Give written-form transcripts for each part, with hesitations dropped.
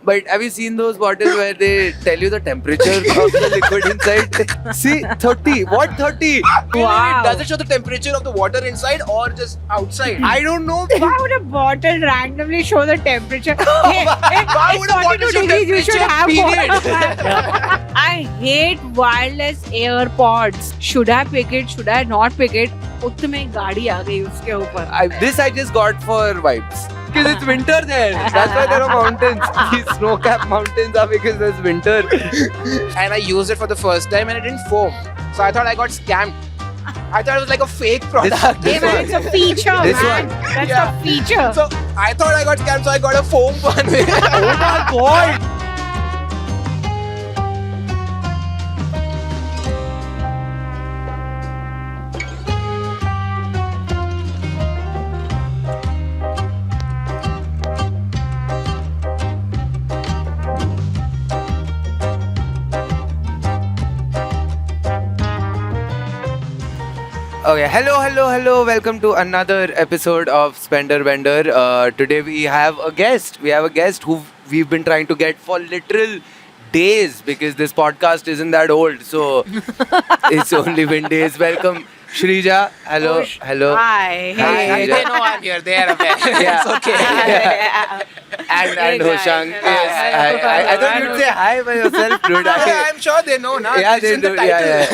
But have you seen those bottles where they tell you the temperature of the liquid inside? See, 30. What 30? Wow. Does it show the temperature of the water inside or just outside? I don't know. Why would a bottle randomly show the temperature? Hey, Why would a bottle 42 show degrees, you should temperature, have period? one. I hate wireless AirPods. Should I pick it? Should I not pick it? उतने में गाड़ी आ गई उसके ऊपर. This I just got for vibes. Because it's winter there. That's why there are mountains. These snow-capped mountains are because there's winter. And I used it for the first time and it didn't foam. So I thought I got scammed. I thought it was like a fake product. Hey man, it's a feature, This man. one. That's Yeah. a feature. So I thought I got scammed, so I got a foam one. Oh my god! Okay, hello. Welcome to another episode of Spender Bender. Today we have a guest. We have a guest who we've been trying to get for literal days because this podcast isn't that old. So it's only been days. Welcome, Shrija. Hello. Hi. Hi. Hey. They know I'm here. They are aware. Yeah. It's okay. And Hey, guys. Hoshang. Hello. Yes, I thought you'd say hi by yourself, dude. I'm sure they know now. Yeah, It's they in the do. title. Yeah.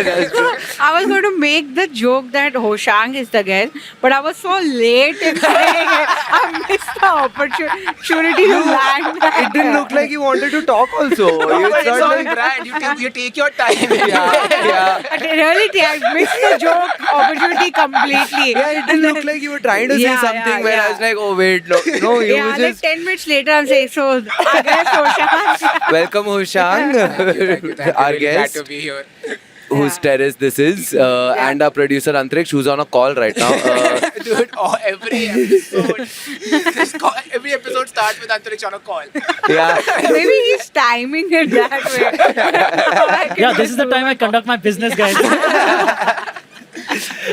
That's true. I was going to make the joke that Hoshang is the guest, but I was so late in saying it. I missed the opportunity to land. It didn't look like you wanted to talk also. No, but it's not on like- brand. You take your time. yeah. But really, I missed the joke opportunity completely. Yeah, it didn't look like you were trying to say Yeah, something where I yeah. was like, oh wait, no, you Yeah, were like just 10 minutes later, I'm saying, so I guess Hoshang. welcome Hoshang, Thank you. our Really guest, glad to be here. whose terrace this is, and our producer Antriksh, who's on a call right now. Dude, every episode starts with Antariksh on a call. Yeah, Maybe he's timing it that way. Yeah, this is the time I conduct my business, guys.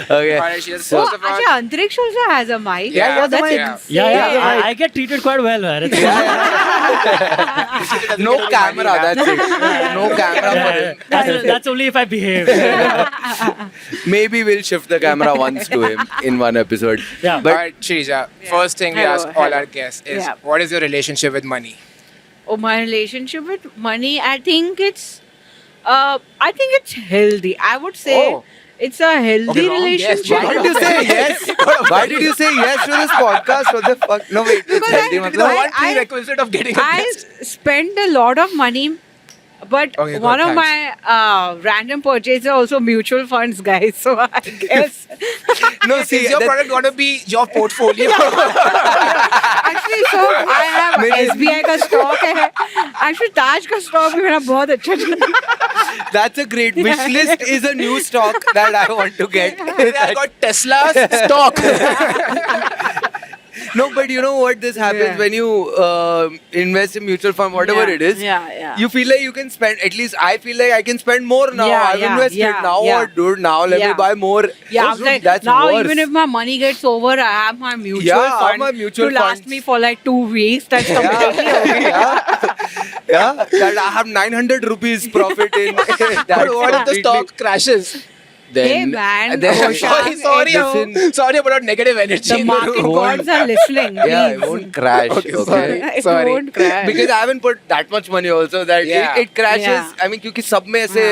okay. Alright, she has Oh, first of all. actually, Antriksh also has a mic. Yeah, yeah, that's yeah. insane. Yeah. I get treated quite well, man. It's No camera, that's it. No camera for him. That's only if I behave. Maybe we'll shift the camera once to him in one episode. Yeah. But Alright, Shrija, first thing we Hello, ask all hello. our guests is, Yeah. what is your relationship with money? Oh, my relationship with money, I think it's healthy. I would say Oh. it's a healthy Okay, wrong guess. relationship. why did you say yes? Why did you say yes to this podcast? What the fuck? No, wait. It's Because healthy. The matlab- one prerequisite of getting a I guest. spend a lot of money, but Okay, good, one of thanks. my random purchases are also mutual funds, guys. So I guess No, see, Is your that- product going to be your portfolio? actually, so I have SBI का stock है. Actually, Taj का stock भी मेरा बहुत अच्छा चल रहा है. that's a great wish list. Is a new stock that I want to get. I got Tesla's stock. No, but you know what? This happens Yeah. when you invest in mutual fund, whatever Yeah, it is. yeah. You feel like you can spend. At least I feel like I can spend more now. Yeah, I've yeah, invested. yeah, Now yeah. what, dude? Now let me Yeah. buy more. Yeah, Oh, I'm like, that's now worse. even if my money gets over, I have my mutual Yeah, I have fund my mutual to last funds. me for like 2 weeks. That's completely okay. yeah, that I have 900 rupees profit in. But what if the stock crashes? Hey, man. then- Oh, Sorry, Listen. sorry about negative energy. The in market room. gods are listening. Yeah, it please. won't crash. Okay, Okay. It Sorry. won't crash. Because I haven't put that much money also that Yeah. it crashes. Yeah. I mean, क्योंकि सब में ऐसे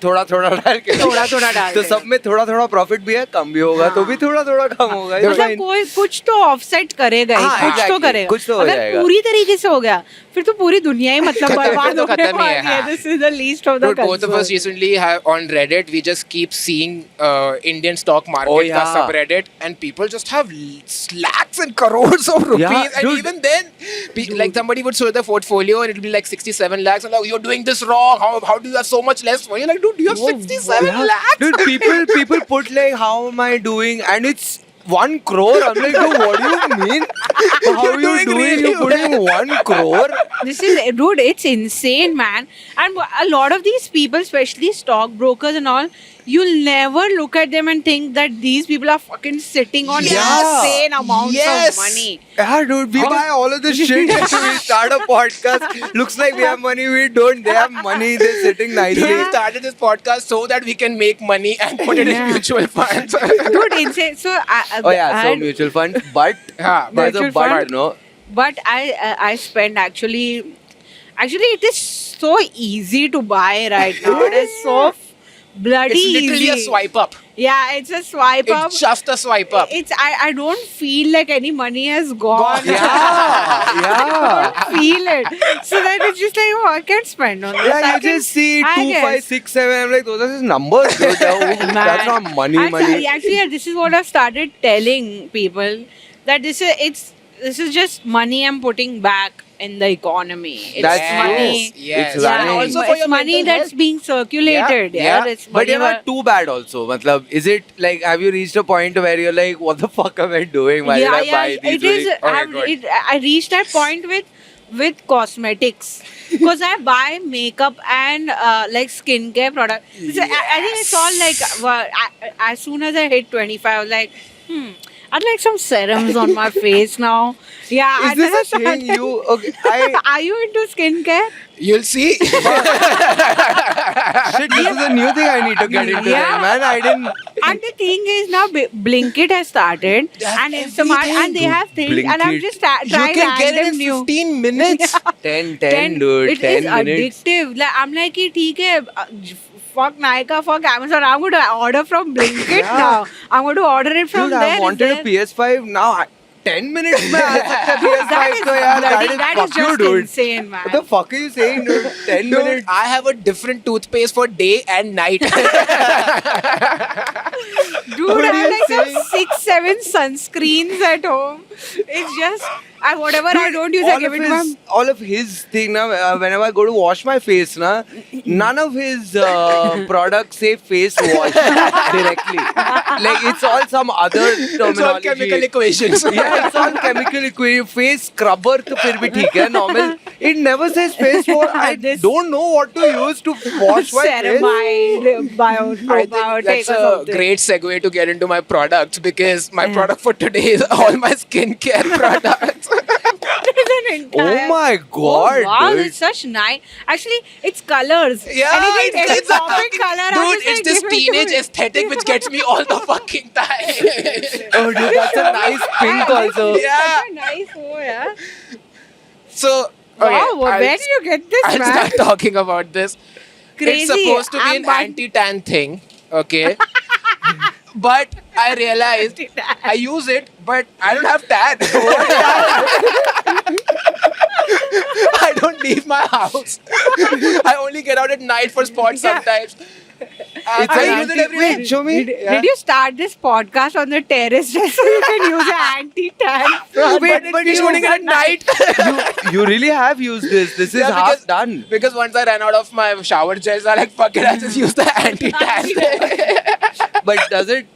थोड़ा डाल के थोड़ा डाल तो के। सब में थोड़ा प्रॉफिट भी है, कम भी होगा, तो भी थोड़ा कम होगा. It's मतलब fine. कोई कुछ तो ऑफसेट करेगा ही, हाँ, कुछ तो exactly. करेगा. कुछ तो हो अगर जाएगा. पूरी तरीके से हो गया फिर तो पूरी दुनिया ही मतलब बर्बाद तो होने खत्म ही है, वाली है. हाँ. This is the least of the Dude, both of us concerns. recently have on Reddit. We just keep seeing Indian stock market Oh, yeah. ka subreddit, and people just have lakhs and crores of rupees. Yeah, and dude. even then, like somebody would show their portfolio, and it'll be like 67 lakhs. And like, you're doing this wrong. How do you have so much less money? You're like, dude, you have 67 Yeah. lakhs. Dude, people put like, how am I doing? And it's 1 crore. I'm like, dude, what do you mean? How are you doing doing? really You're putting 1 crore? This is, dude, it's insane, man. And a lot of these people, especially stockbrokers and all, you'll never look at them and think that these people are fucking sitting on Yeah. insane amounts Yes. of money. Yeah, dude, we buy all of this shit. We start a podcast. Looks like we have money. We don't. They have money. They're sitting nicely. We started this podcast so that we can make money and put it in Yeah. mutual funds. Dude, insane. So Oh yeah, so mutual funds, but Yeah, there's a mutual but, fund. no. but I spend actually it is so easy to buy right now. It is so bloody It's literally easy. a swipe up. Yeah, it's a swipe up. It's just a swipe up. It's I don't feel like any money has gone. Yeah, yeah. I don't feel it. So then it's just like, oh, I can't spend on this. Yeah, I you can- just see I 2, guess. 5, 6, 7. I'm like, those are just numbers. Dude. That's not money, money. Actually, yeah, this is what I've started telling people, that this is just money I'm putting back in the economy. It's That's money. true. Yes. It's Yeah, running. Also it's for your money mental that's health. being circulated. Yeah, Yeah, yeah. it's But money you're not too bad also. Matlab, is it like, have you reached a point where you're like, what the fuck am I doing? Why did I buy these? it is. Like, okay, good. I reached that point with cosmetics because I buy makeup and like skincare product. So I think it's all like as soon as I hit 25, I was like, I'd like some serums on my face now. Yeah, Is this a thing you? Okay, Are you into skincare? You'll see. shit, this is a new thing I need to get into. Yeah. Then, man, I didn't. And the thing is now Blinkit has started and Instamart and they have things and I'm Blinkit. just You trying can get it random in new. 15 minutes. 10, dude. It 10 is minutes. addictive. Like I'm like, "Ki, theek hai, fuck Nykaa, fuck Amazon. I'm going to order from Blinkit Yeah. now. I'm going to order it from Dude, there. I wanted a PS5 now. 10 minutes mein aa sakta hai PS5 That is to yaar. bloody- that is Fuck you, just dude. insane, man. What the fuck are you saying, dude? 10 Dude, minutes. I have a different toothpaste for day and night. Dude, What I are have you like saying? some 6-7 sunscreens at home. It's just, whatever I don't use, I give it to my... all of his thing now, whenever I go to wash my face na, none of his products say face wash directly. Like it's all some other terminology. It's all chemical equations. Yeah, it's all chemical equation. Face scrubber to फिर भी ठीक है normal. It never says face wash. I don't know what to use to wash my face. Ceramide, I think probiotic that's or a something. great segue to get into my products because my product for today is all my skincare products. There's an entire- Oh my god, Oh, wow, dude. it's such nice. Actually, it's colors. Yeah, Anything, any it's a topic fucking, color. I'm dude, just it's like, this give it to teenage me. aesthetic which gets me all the fucking time. Oh dude, that's a nice pink also. Yeah. Such a nice, yeah. So, Wow, okay, where did you get this, I'll man? start talking about this. Crazy. It's supposed to be I'm an buying- anti-tan thing, okay? But I realized I use it, but I don't have tan. I don't leave my house. I only get out at night for sports sometimes. It's I an use it anti- every day. Wait, show me. Did you start this podcast on the terrace just so you can use an anti-tan? Wait, But it's shooting at night. You really have used this. This is Yeah, half because- done. Because once I ran out of my shower gels, I like, fuck it, I just use the anti-tan. But does it?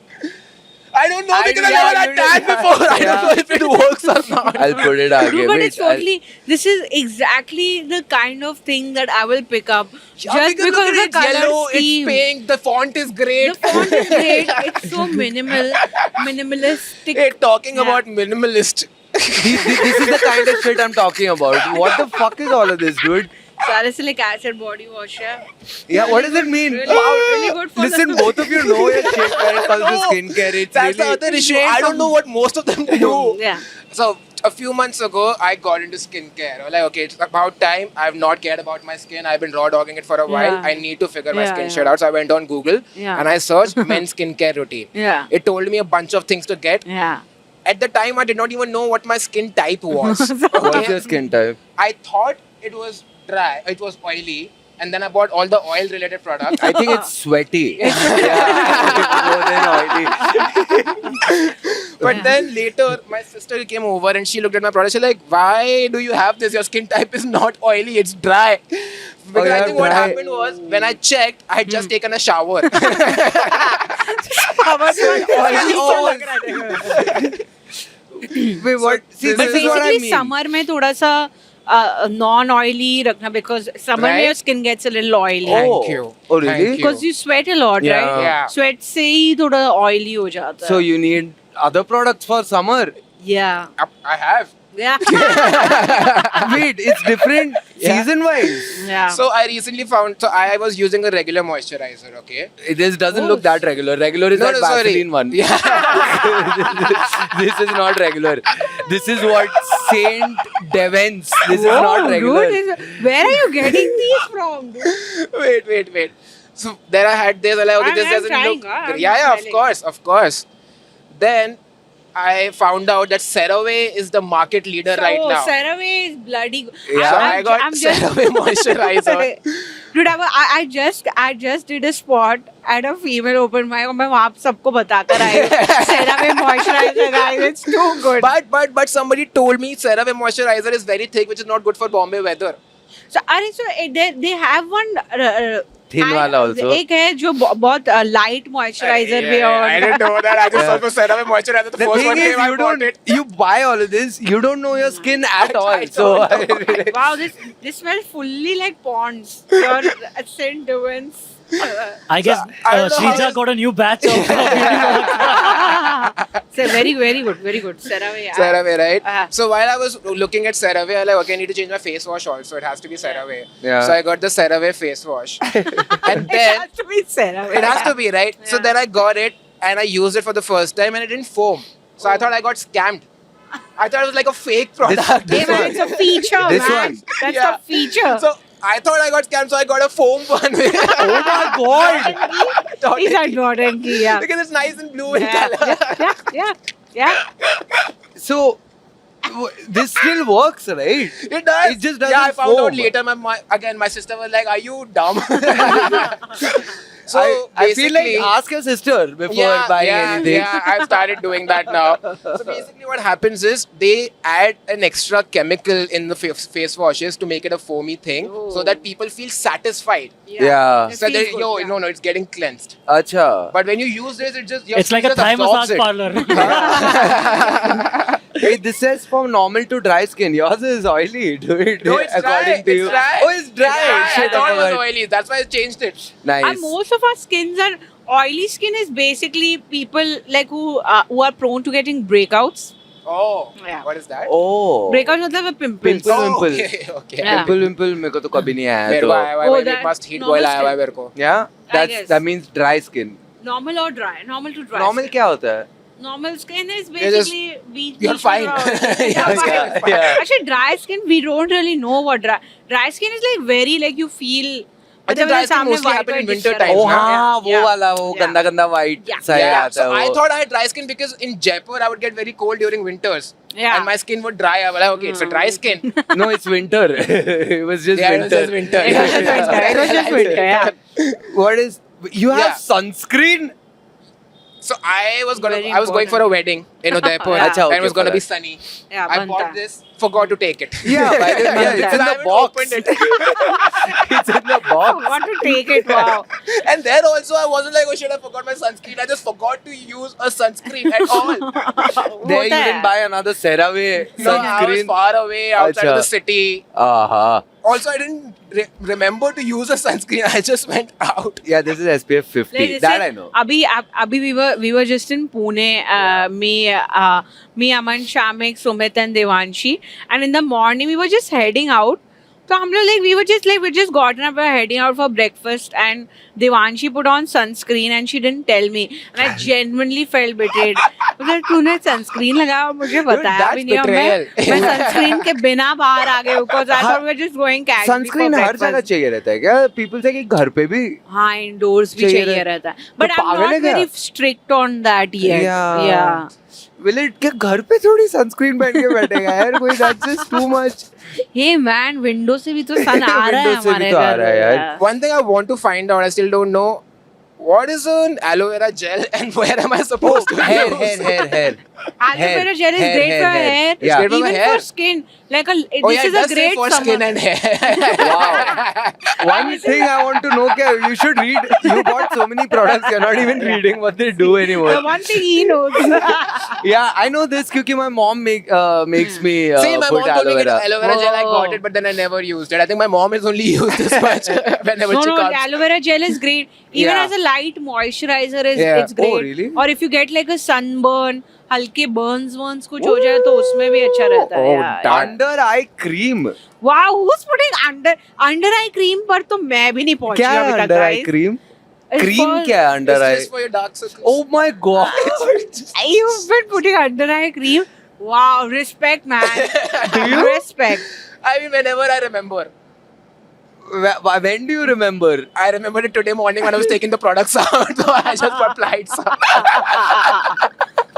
I don't know I because I don't- never had yeah, tan before. I yeah. don't know if it works or not. I'll put it again. No, but Wait, it's totally. This is exactly the kind of thing that I will pick up just because look of at the it, color yellow, scheme. it's pink, the font is great. The font is great. It's so minimalistic. Hey, talking Yeah. about minimalist. this is the kind of shit I'm talking about. What the fuck is all of this, dude? Salicylic acid body wash. Yeah. Yeah, what does it mean? Really, really good for Listen, the both of you know your shit when it comes to skincare. It's That's the really... other issue. I don't know what most of them do. Yeah. So a few months ago, I got into skincare. I was like, okay, it's about time. I've not cared about my skin. I've been raw dogging it for a while. Yeah. I need to figure my Yeah, skin yeah. shit out. So I went on Google Yeah. and I searched men's skincare routine. Yeah. It told me a bunch of things to get. Yeah. At the time, I did not even know what my skin type was. What's your skin type? I thought it was dry, it was oily, and then I bought all the oil-related products. I think it's sweaty. Yeah, it's more than oily. But then later, my sister came over and she looked at my product. She's like, "Why do you have this? Your skin type is not oily; it's dry." Because yeah, I think what dry. happened was when I checked, I had just taken a shower. Wait, what? See, But this is what I basically mean. summer में थोड़ा सा non-oily रखना because summer में Right. your skin gets a little oily. Thank you. Oh, really? Thank you. Because you sweat a lot, Yeah. right? Yeah. Sweat से ही थोड़ा oily हो जाता So है. you need other products for summer. Yeah. I have. Yeah. Wait, it's different Yeah. season wise. Yeah. So I recently found. So I was using a regular moisturizer. Okay. This doesn't Oh. look that regular. Regular is that Vaseline one. Yeah. This is not regular. This is what Saint Devens. This is Whoa, not regular. dude, where are you getting these from, dude? wait. So then I had this. I'm like, okay, this I'm doesn't trying, look. I'm Yeah, of smelling. course. Then I found out that CeraVe is the market leader right now. CeraVe is bloody. Yeah. So I got CeraVe moisturizer. Dude, I just did a spot at a female open mic और मैं वहाँ पे सबको बताकर आई हूँ. CeraVe moisturizer, guys, it's too good. But somebody told me CeraVe moisturizer is very thick, which is not good for Bombay weather. So they have one Thin and वाला also. एक है जो बहुत light moisturizer भी I और didn't know that. I just saw the CeraVe moisturizer. The The first thing one is, came, I you bought don't. it. You buy all of this. You don't know your skin at all. I So don't know. wow, this smells fully like Ponds. Your Saint Devens. I guess I don't know how Shrija this- got a new batch of So very good. CeraVe. Yeah. CeraVe, right? Uh-huh. So while I was looking at CeraVe, I was like, okay, I need to change my face wash also. It has to be CeraVe. Yeah. So I got the CeraVe face wash. And It then has to be CeraVe. it has to be, right? So Yeah. then I got it and I used it for the first time and it didn't foam. So I thought I got scammed. I thought it was like a fake product. Hey man, it's a feature, This man. one. That's Yeah. the feature. So I thought I got scammed, so I got a foam one. oh my god! He's a Jordan key, yeah. Because it's nice and blue in Yeah, color. yeah. So this still works, right? It does. It just doesn't Yeah, I found out foam. later. My sister was like, "Are you dumb?" So I feel like basically- ask your sister before buying anything. Yeah, I've started doing that now. So basically, what happens is they add an extra chemical in the face washes to make it a foamy thing, so that people feel satisfied. Yeah. It So they, feels good, yeah. no, it's getting cleansed. Acha. But when you use this, it just your It's like a skin just Thai absorbs massage it. parlor. Hey, this says from normal to dry skin. Yours is oily, dude. No, it's according dry. to It's you. dry. Oh, it's dry. Yeah, Shit, I thought it was forgot. oily. That's why I changed it. Nice. And most of our skins are oily skin is basically people like who are prone to getting breakouts. Oh, Yeah. what is that? Oh. Breakouts मतलब pimples. Pimple, Oh, pimple. okay, okay. Yeah. Pimple, pimple मेरे को तो कभी नहीं आया मेरे तो. को आया हुआ है Oh, भाई, that मेरे पास heat normal boil आया हुआ है skin. मेरे को. Yeah, guess. that means dry skin. Normal or dry? Normal to dry. Normal skin. क्या होता है? Normal skin is You're just- basically you're fine. You're Yeah, fine. yeah. Actually, dry skin we don't really know what dry skin is like. Very like you feel. I think dry skin mostly happen in winter time. Oh Yeah, हाँ, वो वाला वो Yeah. गंदा गंदा white Yeah. सा Yeah, आता so है I वो. thought I had dry skin because in Jaipur I would get very cold during winters. Yeah. And my skin would dry. I was like, okay, it's a dry skin. No, it's winter. It was just Yeah, it winter. was just winter. It was just winter. It was just winter. Yeah. What is? You have Yeah. sunscreen? So I was Very going for a important. wedding in Udaipur, Yeah. Acha, and okay, it was gonna for be that. sunny. Yeah, I banta. bought this, forgot to take it. Yeah, by the way, it's in I the haven't box. opened it. It's in the I box. forgot to take it. Wow. And then also I wasn't like, oh shit, I forgot my sunscreen. I just forgot to use a sunscreen at all. There you होता है. didn't buy another CeraVe No, I was sunscreen. far away outside of Acha. the city. Aha. Also, I didn't remember to use a sunscreen. I just went out. Yeah, this is SPF 50. Like, That जैसे I know. अभी we were just in Pune. Me, Aman, Shamik, Sumit, and Devanshi. And in the morning, we were just heading out. So we were just gotten up, we were heading out for breakfast, and Devanshi put on sunscreen, and she didn't tell me, and I genuinely felt betrayed. मतलब तूने sunscreen लगाया और मुझे बताया that's भी नहीं और मैं sunscreen के बिना बाहर आ गई because I thought we were just going casually Sunscreen for हर जगह breakfast. चाहिए रहता है क्या? People say कि घर पे भी. हाँ इंडोर्स भी चाहिए चाहिए रहता है बट आई एम पागल है नॉट क्या? Very strict on that yet या Will it क्या घर पे थोड़ी sunscreen पहन के बैठेगा यार कोई? That's just too much. Hey man window से भी तो सन आ रहा है Window से भी हमारे तो आ घर रहा है यार. One thing I want to find out, I still don't know, what is an aloe vera gel and where am I supposed to hair, use? hair. Aloe vera gel is great for hair. Yeah. It's great for Even my hair. for skin. Like Oh this yeah, is it a does say great for summer. skin and hair. Wow. One thing I want to know, you should read. You bought so many products, you're not even reading what they do The anymore. one thing he knows. Yeah, I know this because my mom makes me See, my put mom told me aloe get vera. aloe vera gel. I got Oh. it, but then I never used it. I think my mom has only used this much whenever No, she no, comes. aloe vera gel is great. Even Yeah. as a light moisturizer, Yeah. it's great. Oh, really? Or if you get like a sunburn, हल्के burns कुछ हो जाए तो उसमें भी अच्छा रहता है. Oh, Yeah, damn. Under eye cream. Wow, who's putting under eye cream पर तो मैं भी नहीं पहुंची क्या अभी है तक. under eye guys. cream? It's Cream for- क्या है under It's eye? just for your dark circles. Oh my god. You've been putting under eye cream. Wow, respect, man. Do you? Respect. I mean, whenever I remember. When do you remember? I remember it today morning when I was taking the products out, so I just applied some.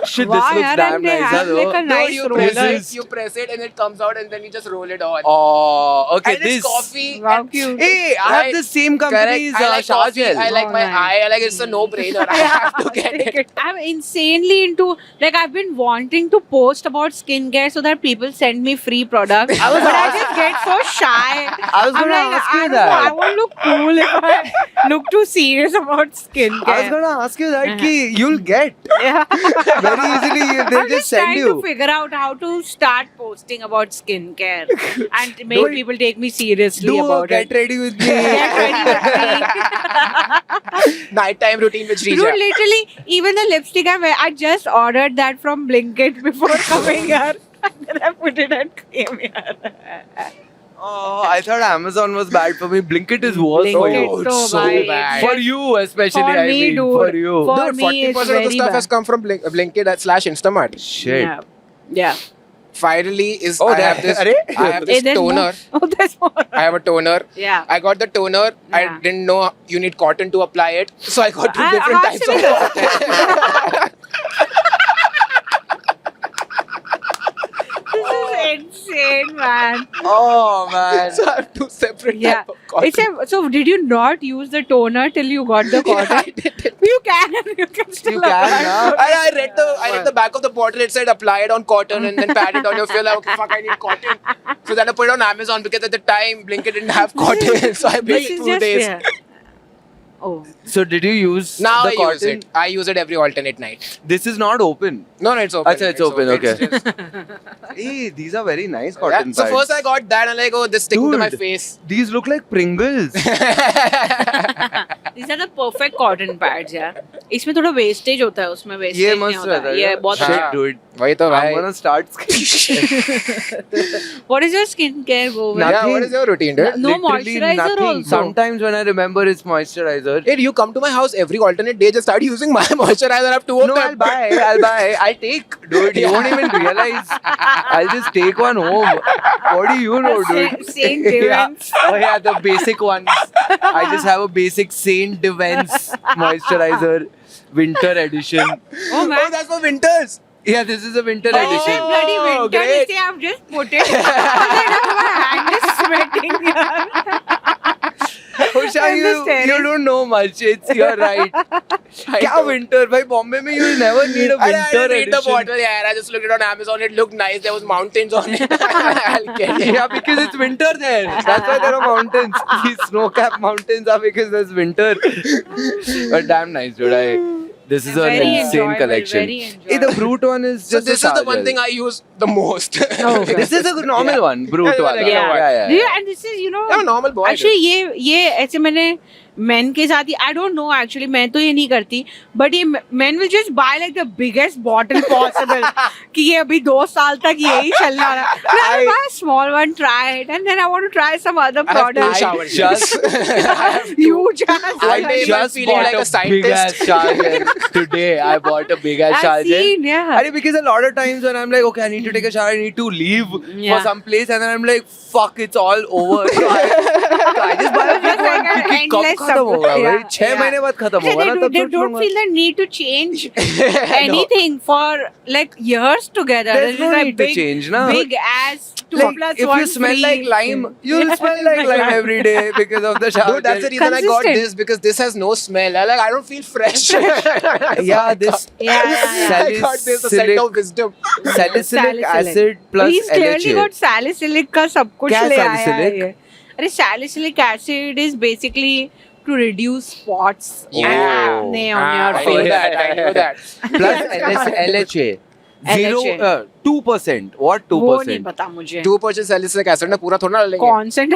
Shit, Wow, this looks yaar, damn and they nice. have huh, like a though? nice you roller. This is- you press it and it comes out and then you just roll it on. Oh, okay. And This. it's coffee. Wow, and- cute. Hey, I have Right. the same company's Correct. I like shower coffee. gel. I like Oh, my nice. eye. I like it's a no-brainer. I have to get it. I'm insanely into like I've been wanting to post about skincare so that people send me free products. But I just get so shy. I was I'm gonna like, ask I you don't know, that. I won't look cool if I look too serious about skincare. I was gonna ask you that ki you'll get Yeah. very easily. They'll I'm just just trying send you. to figure out how to start posting about skincare and make Don't- people take me seriously Do about get it. ready with me. Get ready with me. Nighttime routine with Dude, Shrija. literally, even the lipstick I just ordered that from Blinkit before coming here. And then I put it and came here. Oh, I thought Amazon was bad for me. Blinkit is worse for Blinkit you. it's so so bad. bad. For you especially, For I me, mean. dude. For you. For Dude, me, it's 40% of the very stuff bad. has come from Blinkit / Instamart. Shit. Yeah. Yeah. Finally, is Oh, I that- have this. Arre? I have this there's more. toner. Oh, there's more. I have a toner. Yeah. I got the toner. I Yeah. didn't know you need cotton to apply it, so I got two Ah, different हाँ, types of cotton. This is insane, man. Oh man. So I have two separate Yeah. types of cotton. So did you not use the toner till you got the Yeah, cotton? I did it. You can still You can apply now. it. I read the back of the bottle. It said apply it on cotton and then pat it on your face. Like, okay, fuck, I need cotton. So then I put it on Amazon because at the time Blinkit didn't have cotton, so I This waited is 2 just days. yeah. Oh. So did you use Now the I cotton? use it. I use it every alternate night. This is not open. No, it's open. Achha, it's open, okay. It's just- Hey, these are very nice Yeah, cotton so pads. first I got that and like, oh, this sticking to my Dude. face. These look like Pringles. These are the perfect cotton pads, yeah. इसमें थोड़ा wastage होता है, उसमें wastage ये नहीं मस्त होता रहता है. है. ये बहुत Shit, अच्छा. dude. वही तो I'm भाई. gonna start. What is your skincare go with? Nothing. Yeah, what is your routine, dude? No Literally moisturizer nothing. also. Sometimes when I remember it's moisturizer. Hey, you come to my house every alternate day, just start using my moisturizer. I have two of No, them. I'll buy. I'll take. Dude, you won't even realize. I'll just take one home. What do you know, dude? Saint Yeah. Divans. Oh yeah, the basic ones. I just have a basic Saint Divans moisturizer, winter edition. Oh man. Oh, that's for winters. Yeah, this is a winter When you edition. say bloody winter, great. they say I've just put it. My hand is sweating. Usha, I'm you just staring. don't know much. You're right. क्या winter? भाई Bombay में you never need a I winter didn't read the edition. bottle, yeah. I just looked it on Amazon. It looked nice. There was mountains on it. I'll get it. Yeah, because it's winter there. That's why there are mountains. These snow-capped mountains are because there's winter. But damn nice, dude. This is an Very insane enjoyable, collection. very Hey, the Brute one is So just this a is the one shower thing gel. I use the most. This is a normal one, Brute Yeah, one. like Yeah. a yeah. And this is, I'm a normal boy. actually ये ऐसे मैंने men के साथ ही I don't know actually मैं तो ये नहीं करती but ये men will just buy like the biggest bottle possible कि ये अभी 2 साल तक यही चलना रहा है. I'll buy a small one, try it, and then I want to try some other I have two product. shower just- gels. You just I I made him just feeling bought like a a big ass scientist. shower gel today. I bought a big ass shower I've gel. seen, yeah. Arey, because a lot of times when I'm like, okay, I need to take a shower, I need to leave Yeah. for some place, and then I'm like, fuck, it's all over. So I just buy a big one. क्योंकि कब endless खत्म होगा supply. भाई? Yeah, 6 yeah. महीने बाद खत्म They होगा ना, तब they सोच don't लूंगा। feel the need to change anything for like years together. There's This no is a need to change, na. big ass 2 Like, plus if 1 you smell free. like lime, you'll smell like lime every day because of the shower Dude, that's the gel. reason I got Consistent. this because this has no smell. I don't feel fresh. Yeah, this Yeah. I got this, the scent of wisdom. salicylic acid plus He's clearly LHA. got salicylic का सब कुछ क्या ले आया है salicylic? ये. अरे salicylic acid is basically to reduce spots and Yeah. acne on your I know face. that. I know that. Plus LHA. Zero, LHA. 2%. What वो नहीं 2%? पता मुझे. 2% salicylic acid ना पूरा थोड़ा ना लेंगे. कौन से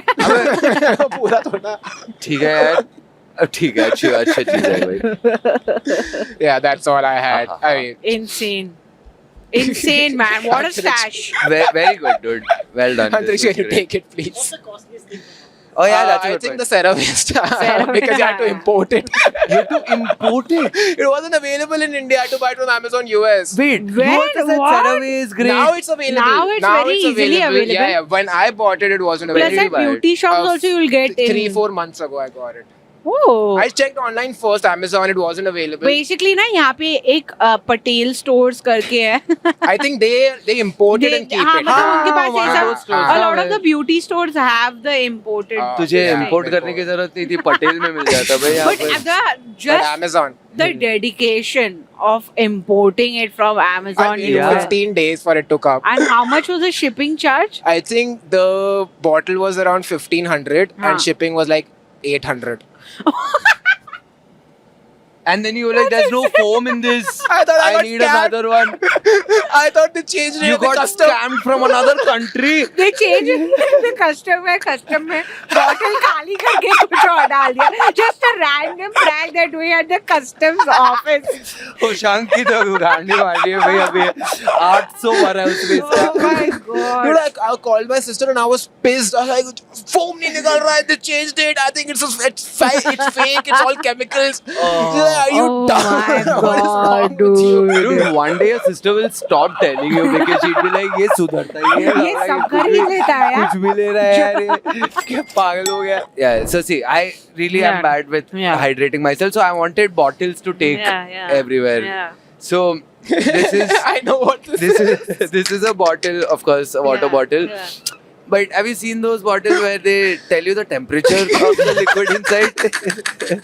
पूरा थोड़ा. ठीक है यार. ठीक है, अच्छी चीज है भाई. Yeah, that's all I had. I mean, insane man. What a stash. Very good, dude. Well done. Antriksh, This was can you great. take it, please? What's the costliest thing? Oh yeah, that's a I good think point. the CeraVe because you had to import it. You have to import it. It wasn't available in India. I had to buy it from Amazon US. Wait, Where? you also said What? CeraVe is great. Now it's available. Now it's very easily available. Yeah. When I bought it, it wasn't Plus available. at beauty shops also you'll get in. 3-4 months ago, I got it. Oh. I checked online first, Amazon, it wasn't available. Basically ना यहाँ पे एक Patel stores करके है. I think they import it and keep हाँ it. मतलब उनके पास वहाँ ये those सब. stores A lot हैं. of the beauty stores have the imported. तुझे Yeah, import import. करने की जरूरत नहीं थी, पटेल में मिल जाता भाई यहाँ But पे. the But just Amazon. the dedication of importing it from I Amazon waited Yeah. 15 days for it to come. And how much was the shipping charge? I think the bottle was around 1500 Huh. and shipping was like 800. And then you were like, there's no foam in this. I thought I got need scammed. another one. I thought they changed it. You in the got custom. scammed from another country. They changed the custom में bottle खाली करके कुछ और डाल दिया. Just a random prank they're doing at the customs office. ओ शांत की तो गांडी वाली है भाई अभी 800 भरा है उसमें Oh इसका. my Dude, god. I called my sister and I was pissed. I was like, foam नहीं निकल रहा है. They changed it. I think it's fake. It's all chemicals. Oh. Are you Oh dumb? my What is wrong God, with you? Dude, one day your sister will stop telling you because she'd be like, ये सुधरता ही है. ये सब कर ही लेता है यार. कुछ भी ले रहा है यार ये. क्या पागल हो गया. Yeah, so see, I really am Yeah. bad with Yeah. hydrating myself, so I wanted bottles to take everywhere. Yeah. So this is I know what this is. this is a bottle, of course, a water Yeah, bottle. yeah. But have you seen those bottles where they tell you the temperature of the liquid inside?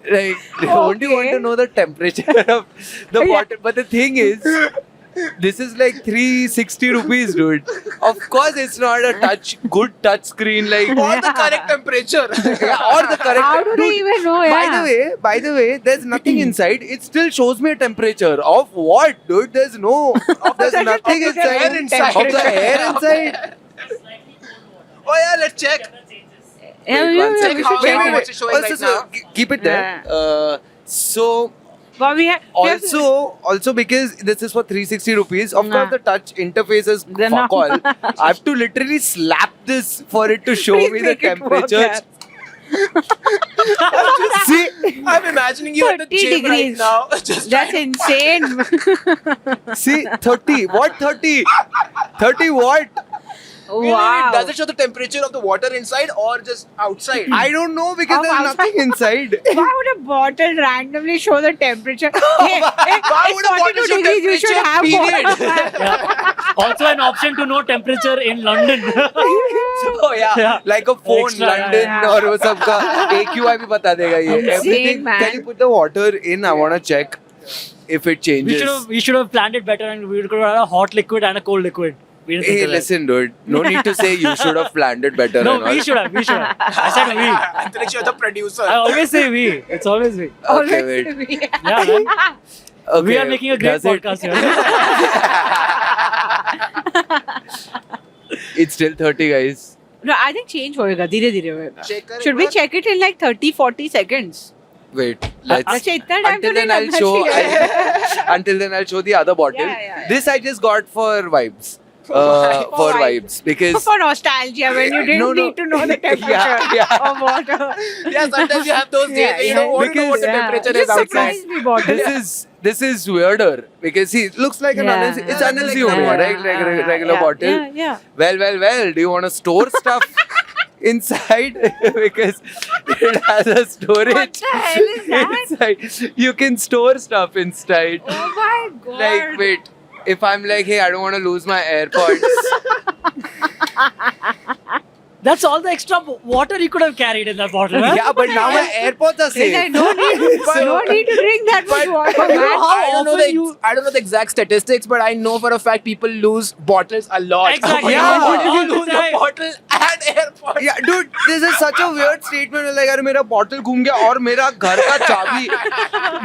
Like, don't you want Okay. to know the temperature of the Yeah. bottle? But the thing is, this is like 360 rupees, dude. Of course, it's not a good touch screen like Or the correct temperature. yeah, or the correct. How do they Dude, even know? Yeah. by the way, there's nothing inside. It still shows me a temperature of what, dude? There's nothing Of the inside. air inside. Of the air inside. Oh yeah, let's check. Yeah, Wait, yeah, one yeah, second. we should check Wait, it. what's it showing right now? Keep it there. So But we have also because this is for 360 rupees, of Nah. course the touch interface is They're not fuck all. much. I have to literally slap this for it to show Please me the make it work, temperature. yeah. See, I'm imagining you at the 30 gym degrees. right now. Just That's insane. see, 30. What 30? 30 what? Wait, Wow. does it show the temperature of the water inside or just outside? I don't know because Of there's outside. nothing inside. Why would a bottle randomly show the temperature? Hey, Why it's would a bottle 42 show degrees, you should have temperature, water. Yeah. Also an option to know temperature in London. Oh yeah, Yeah. like a phone, Extra, London yeah. और वो सबका AQI भी बता देगा ये. Insane, Everything. man. Can you put the water in? I wanna check if it changes. We should have planned it better and we could have a hot liquid and a cold liquid. We didn't think Hey, of that. listen, dude. No need to say you should have planned it better. No, and all. we should have. I said we. Antriksh, you're the producer. I always say we. It's always we. Okay, wait. Yeah, man. Okay. We are making a great does it- podcast here. It's still 30, guys. No, I think change होएगा धीरे धीरे होएगा. Check करें Should we एक check it in like 30-40 seconds? Wait, let's. अच्छा इतना time Until तो then, नहीं I'll लगना show. चाहिए. Until then, I'll show the other bottle. Yeah. This I just got for vibes. For vibes because. For nostalgia when you didn't No, no. need to know the temperature Yeah. of water. Yeah, sometimes you have those days where you don't want to know what the temperature is Just outside. surprise me bottle. This is weirder because see, it looks like an Yeah. unhealthy. It's Yeah, unhealthy like only, that. right? Like regular bottle. Yeah. Well. Do you want to store stuff inside? Because It has a storage. What the hell is that? Inside. You can store stuff inside. Oh my god. Like, wait. If I'm like, hey, I don't want to lose my AirPods. That's all the extra water you could have carried in that bottle. Huh? Yeah, but now my AirPods are safe. Like, no need to drink that much water, But man. I don't know often I don't know the exact statistics, but I know for a fact people lose bottles a lot. Exactly. Yeah. You All the lose a time. bottle and AirPods. Yeah, dude, this is such a weird statement. Like, अरे मेरा bottle घूम गया और मेरा घर का चाबी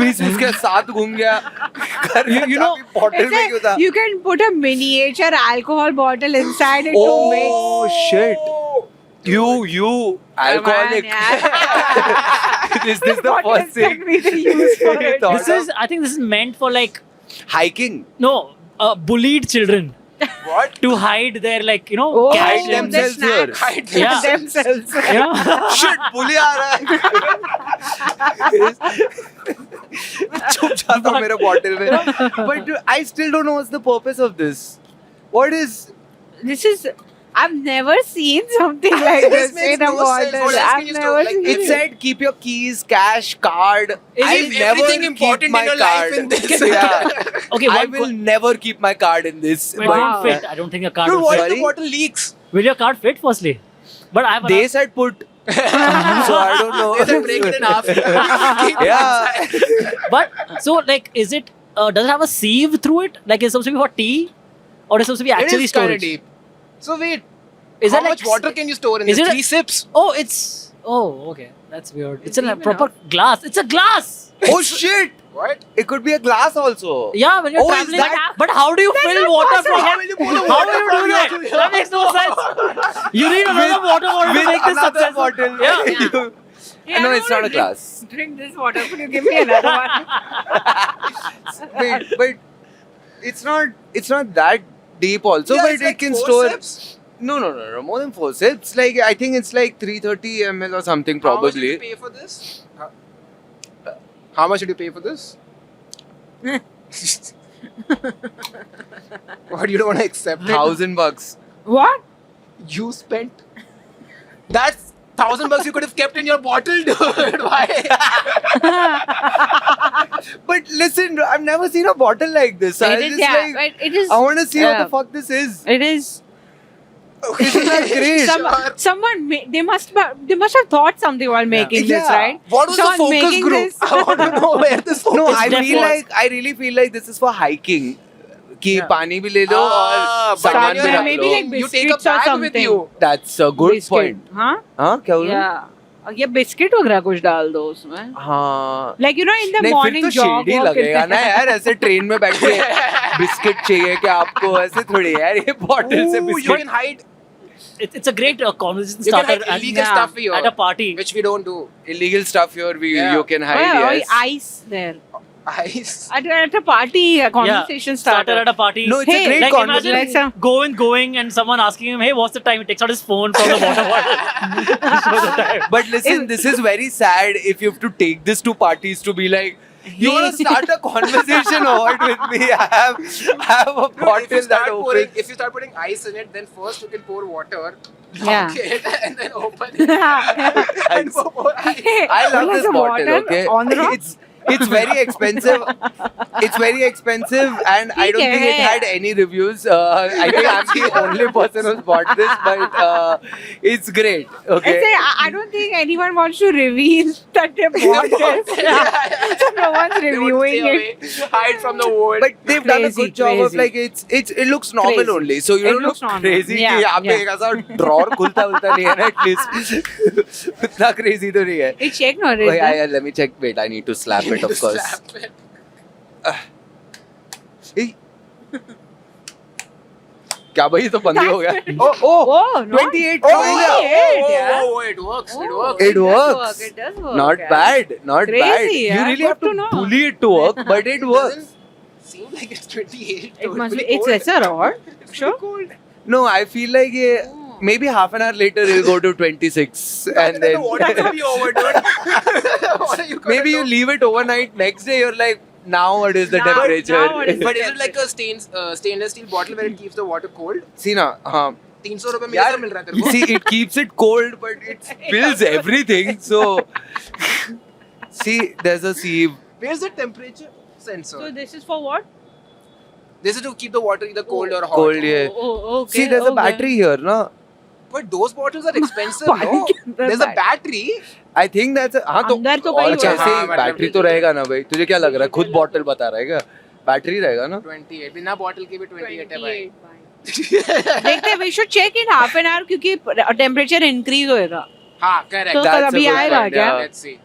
भी उसके साथ घूम गया. घर का You know, चाबी bottle में क्यों था? You can put a miniature alcohol bottle inside it to make. Oh shit! You alcoholic. Is this the What first else can thing be the use for you it? thought This is, I think this is meant for like, hiking? bullied children What? to hide their like, Oh, cash hide and- the themselves here. snacks. Hide Yeah. themselves. Shit, bully आ रहा है. चुप जाता मेरे bottle में. But dude, I still don't know what's the purpose of this. What is? This is. I've never seen something like This this makes in a no sense. bottle. What else can I've you never store? Like, seen It said keep your keys, cash, card. I'll Is never everything keep important my in your card. life in this? Yeah. Okay, I one will never keep my card in this. It But won't fit. I don't think a card Dude, will what fit. if the Sorry? bottle leaks? Will your card fit firstly? But I have they said put. So I don't know. They said break it in half. Keep it Yeah. inside. But so like, is it? Does it have a sieve through it? Like, is it supposed to be for tea, or is it supposed to be It actually is kind of storage? deep. So wait, Is how it like much water can you store in is this? it a- 3 sips? Oh, it's. Oh, okay. That's weird. It's in a even proper glass. It's a glass. Oh shit! What? It could be a glass also. Yeah, when you're Oh, is traveling. that- But how do you fill water from? How will you pour the How water will you from do that? here? That makes no sense. You need another water bottle to With make this another successful. bottle. Yeah. You- Yeah, no, I it's don't not a wanna glass. Drink this water. Could you give me another one? Wait, but it's not that deep also, Yeah, but it's it like can 4 store. sips. No, more than 4 sips. Like I think it's like 330 ml or something How much did you probably. pay for this? How much did you pay for this? What, you don't want to accept it? $1,000. What? You spent. That's $1,000 you could have kept in your bottle, dude. Why? But listen, I've never seen a bottle like this. I It is, just yeah, like, but it is. I want to see what Yeah. the fuck this is. It is. Isn't that great? Sure. Someone they must have thought something while making this, Yeah. right? What was the Someone focus making group? this- I want to know where this focus No, It's I definitely- really feel like this is for hiking. कि Yeah. पानी भी ले लो और but सामान when भी you're रख maybe low. like You take a biscuits or bag with something. you. That's a good Biscuit. point. हाँ? हाँ क्या बोल रहे हो? Yeah. ये बिस्किट वगैरह कुछ डाल दो उसमें. हाँ. Like you know in the नहीं फिर morning तो jog shady walk लगेगा ना यार ऐसे ट्रेन में बैठ के बिस्किट चाहिए कि आपको ऐसे थोड़ी यार ये बॉटल से Ooh, you biscuit. can hide. It's a great conversation You can starter hide illegal yeah. stuff here, at a party. which we don't do. Illegal stuff here Yeah. you can Oh, hide. yeah, Yes. ice there. Ice. At a party, a conversation starter starter. at a party. No, it's Hey, a great like conversation. imagine Like some- going and someone asking him, hey, what's the time? He takes out his phone from the water bottle. Shows the time. But listen, this is very sad if you have to take this to parties to be like, you want to start a conversation or what with me? I have a Dude, bottle that opens. if you start putting ice in it, then first you can pour water, Yeah. lock it, and then open it. And pour ice. I love this the bottle, water okay? on the rock? It's very expensive. It's very expensive, and I don't think it had any reviews. I think I'm the only person who's bought this, but it's great. Okay. I don't think anyone wants to reveal that they bought this. So no one's They would reviewing stay it. away, hide from the world. But they've done a Crazy, good job of crazy. like it looks normal Crazy. only, so you It don't looks look normal. crazy. Yeah, कि यहाँ पे yeah. एक ऐसा drawer खुलता उलता नहीं है ना at least. उतना crazy तो नहीं है. It's check no Oh, is yeah, let me check. Wait, I need to slap it, of course. Slap it. ए, क्या भाई ये तो बंद ही हो गया. Oh, Oh, no. 28 Oh, हो गया. yeah. oh, it works. It works. It does works. It does work. Not yeah. bad, not Crazy, bad. You yeah, really good have to to know. bully it to work, but it works. Doesn't seem like it's 28. It though. must be. pretty It's cold. lesser or It's sure. pretty cold. No, I feel like maybe half an hour later it'll go to 26, and Then then the water will be over, dude. What are you gonna maybe you do? leave it overnight. Next day you're like, now what is the Now temperature? what is But is it like a stainless steel bottle where it keeps the water cold? See na, 300 रुपए में ये सब मिल रहा है तेरे को. See, it keeps it cold, but it spills everything. So, see, there's a sieve. Where's the temperature sensor? So this is for what? This is to keep the water either cold or hot. Cold, yeah. Oh, okay. See, there's a okay. battery here, no? But those bottles are expensive, पानी no? के अंदर There's a battery. I think that's a, हाँ तो अंदर तो और कहीं कैसे होगा। हाँ, मतलब बैटरी तो रहेगा ना भाई. तुझे क्या लग रहा है? खुद बॉटल बता रहा है क्या? बैटरी रहेगा ना? 28. बिना बॉटल के भी 28 है भाई. 28. देखते हैं, we should check in half an hour क्योंकि टेम्परेचर इंक्रीज होएगा. हाँ, correct. तो That's a अभी good आएगा point, क्या? yeah. Let's see.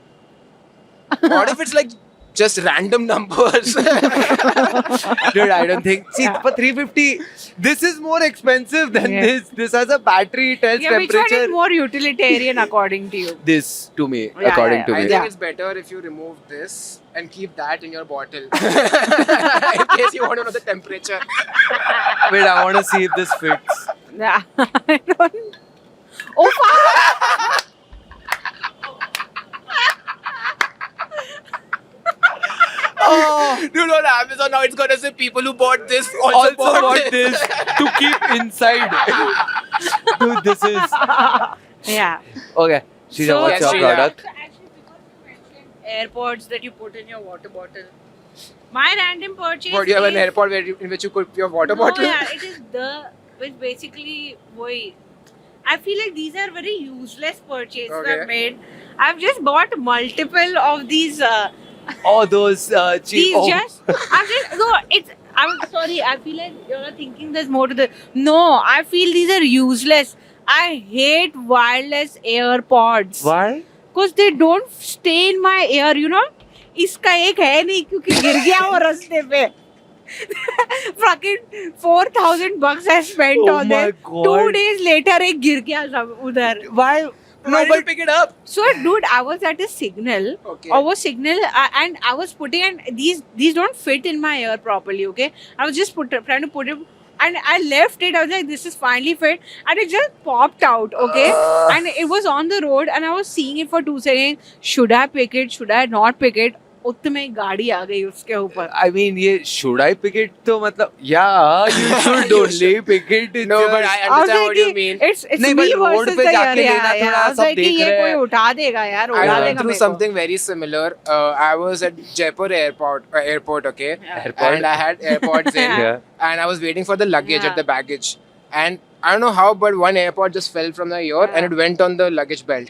What if it's like just random numbers? Dude, I don't think. See, for 350, this is more expensive than Yeah. this. This has a battery, tells Yeah, which one temperature. is more utilitarian according to you? This to me, Yeah, according yeah, to I me. think it's better if you remove this and keep that in your bottle. In case you want to know the temperature. Wait, I want to see if this fits. Yeah, I don't. Oh, fuck! Oh, Dude, on Amazon now it's gonna say people who bought this also, also bought want this to keep inside. Dude, this is Yeah. okay. Shrija, So- what's Yes, your Shrija. product? So actually, because you mentioned AirPods that you put in your water bottle, my random purchase. What, do you have an is- airport where in which you put your water no, bottle? Yeah, it is which basically वही. I feel like these are very useless purchases Okay. I've made. I've just bought multiple of these. Oh, those cheap. These Oh. I'm just no. I'm sorry. I feel like you're thinking there's more to the. No, I feel these are useless. I hate wireless AirPods. Why? Because they don't stay in my ear, you know. इसका एक है नहीं क्योंकि गिर गया वो रास्ते पे. Fucking $4,000 I spent Oh on my it. God. 2 days later एक गिर गया सब उधर. Why? Why did you pick it up? So dude, I was at a signal. Okay. Over signal, and I was putting, and these don't fit in my ear properly. Okay, I was just trying to put it, and I left it. I was like, this is finally fit, and it just popped out. Okay, and it was on the road, and I was seeing it for 2 seconds. Should I pick it? Should I not pick it? उतने में गाड़ी आ गई उसके ऊपर. I mean, ये should I pick it? तो मतलब, yeah, you should You only pick it. It's No, your- but I I was understand like what you कि mean. it's नहीं, me but road versus पे the जाके ear. लेना Yeah, थोड़ा I was सब like कि देख ये रहे कोई हैं. उठा देगा यार, I उड़ा went देगा through मेरे को. something very similar. I was at Jaipur airport, okay, Airport. and I had AirPods in, Yeah. and I was waiting for the luggage Yeah. at the baggage, and I don't know how, but one AirPod just fell from the ear and it went on the luggage belt,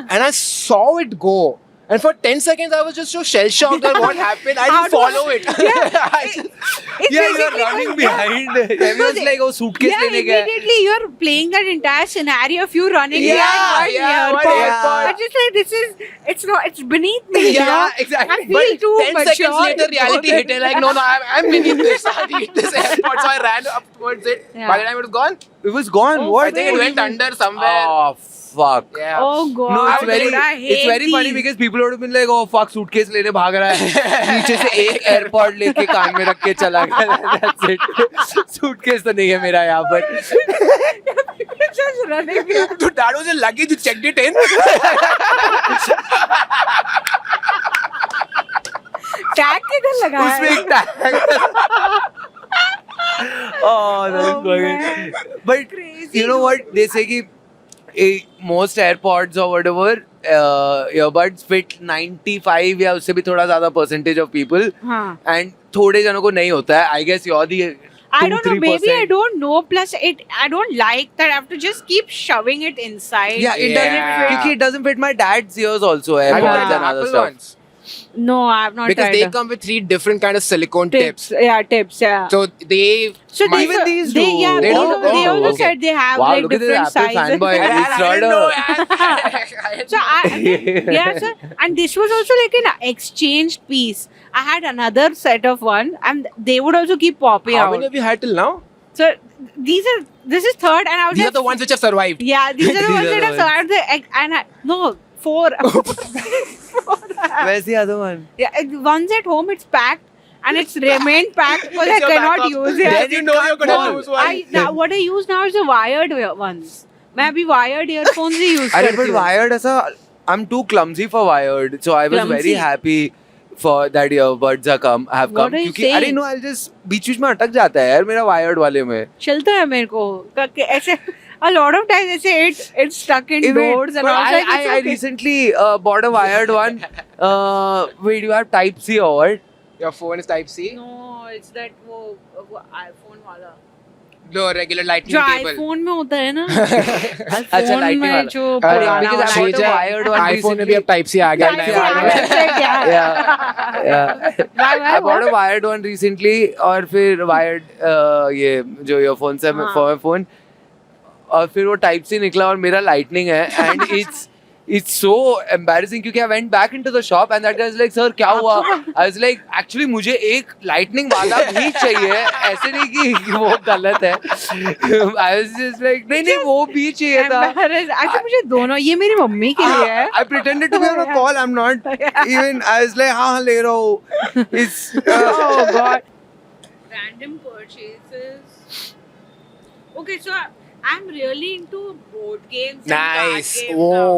and I saw it go. And for 10 seconds, I was just so shell shocked at what happened. I How didn't do I- follow it. Yeah. I just- It's Yeah, you're basically running going- behind. Everyone's like, oh, suitcase Yeah, लेने गया. immediately you're playing that entire scenario of you running Yeah, behind yeah, one one AirPod. AirPod. I just like it's not, it's beneath me. you know? Yeah, exactly. I feel But too 10 mature seconds later, reality hit it. Like, no, I'm beneath this. I need this AirPod. So I ran up towards it. Yeah. By the time it was gone, It was gone. Oh, What? I think it went under somewhere. Oh, fuck. Yeah. Oh god. No, it's very, dude, I hate it's very funny these. because people would have been like, oh fuck, suitcase लेने भाग रहा है. नीचे से एक AirPod लेके कान में रख के चला गया. That's it. Suitcase तो नहीं है मेरा यहाँ पर. Just running behind. Dude, that was a luggage. You checked it in. Tag किधर लगा उसमें है? एक tag. Oh, that's Oh, funny. man. But Crazy, you know what? dude. They say कि most AirPods or whatever earbuds fit 95 या उससे भी थोड़ा ज़्यादा percentage of people. हाँ. And थोड़े जनों को नहीं होता है. I guess you're the I don't know. Maybe I 2-3%. don't know. Plus, I don't like that I have to just keep shoving it inside. Yeah, it doesn't Yeah. fit. It doesn't fit my dad's ears also. I AirPods got and the other Apple stuff. ones. No, I have not Because tried they them. come with 3 different kind of silicone tips. tips. Yeah, tips. Yeah. So they. So might- even these they, do. yeah, They they, don't? also, they Oh, also okay. said they have Wow, like look at this different Apple sizes. fanboy. I It's not didn't a- know. So yeah, so and this was also like an exchange piece. I had another set of one, and they would also keep popping How out. many have you had till now? So this is third, and I was These are like, the ones which have survived. yeah, these are the These ones are that the have survived the and no 4. Where's the other one? Yeah, one's at home, it's packed, and it's remained packed because I It's your cannot backup. use it. Then you know you're gonna fall. lose one. What I use now is the wired ones. मैं अभी wired earphones ही use अरे करती but हूँ. wired ऐसा I'm too clumsy for wired, so I was Clumsy? very happy for that earbuds have come. What are you क्योंकि अरे saying? no, I'll just बीच बीच में अटक जाता है यार मेरा wired वाले में. चलता है मेरे को ऐसे a lot of times they say it's stuck in Wait, doors and but all. Like, I it's okay. recently bought a wired one. Wait, you have Type C or what? Your phone is Type C? No, it's that वो iPhone वाला. No, regular lightning जो cable. iPhone में होता है ना. अच्छा, iPhone lightning में वाला. जो अरे, पुराना because I वाला. bought a wired one iPhone में भी recently. अब Type C आ गया. Type C आ गया, इससे क्या? Yeah. Why, I bought what? a wired one recently और फिर wired ये जो earphones है हाँ. for my phone और फिर वो Type C निकला और मेरा lightning है and it's so embarrassing क्योंकि I went back into the shop and that guy was like sir क्या हुआ I was like actually मुझे एक lightning वाला भी चाहिए ऐसे नहीं कि वो गलत है I was just like नहीं वो भी चाहिए था Embarrassed. Actually मुझे दोनों ये मेरी मम्मी के लिए है. I pretended to be on a call I'm not even I was like हाँ ले रहा हूँ it's Oh God. Random purchases. Okay, so I'm really into board games and card Nice. games now.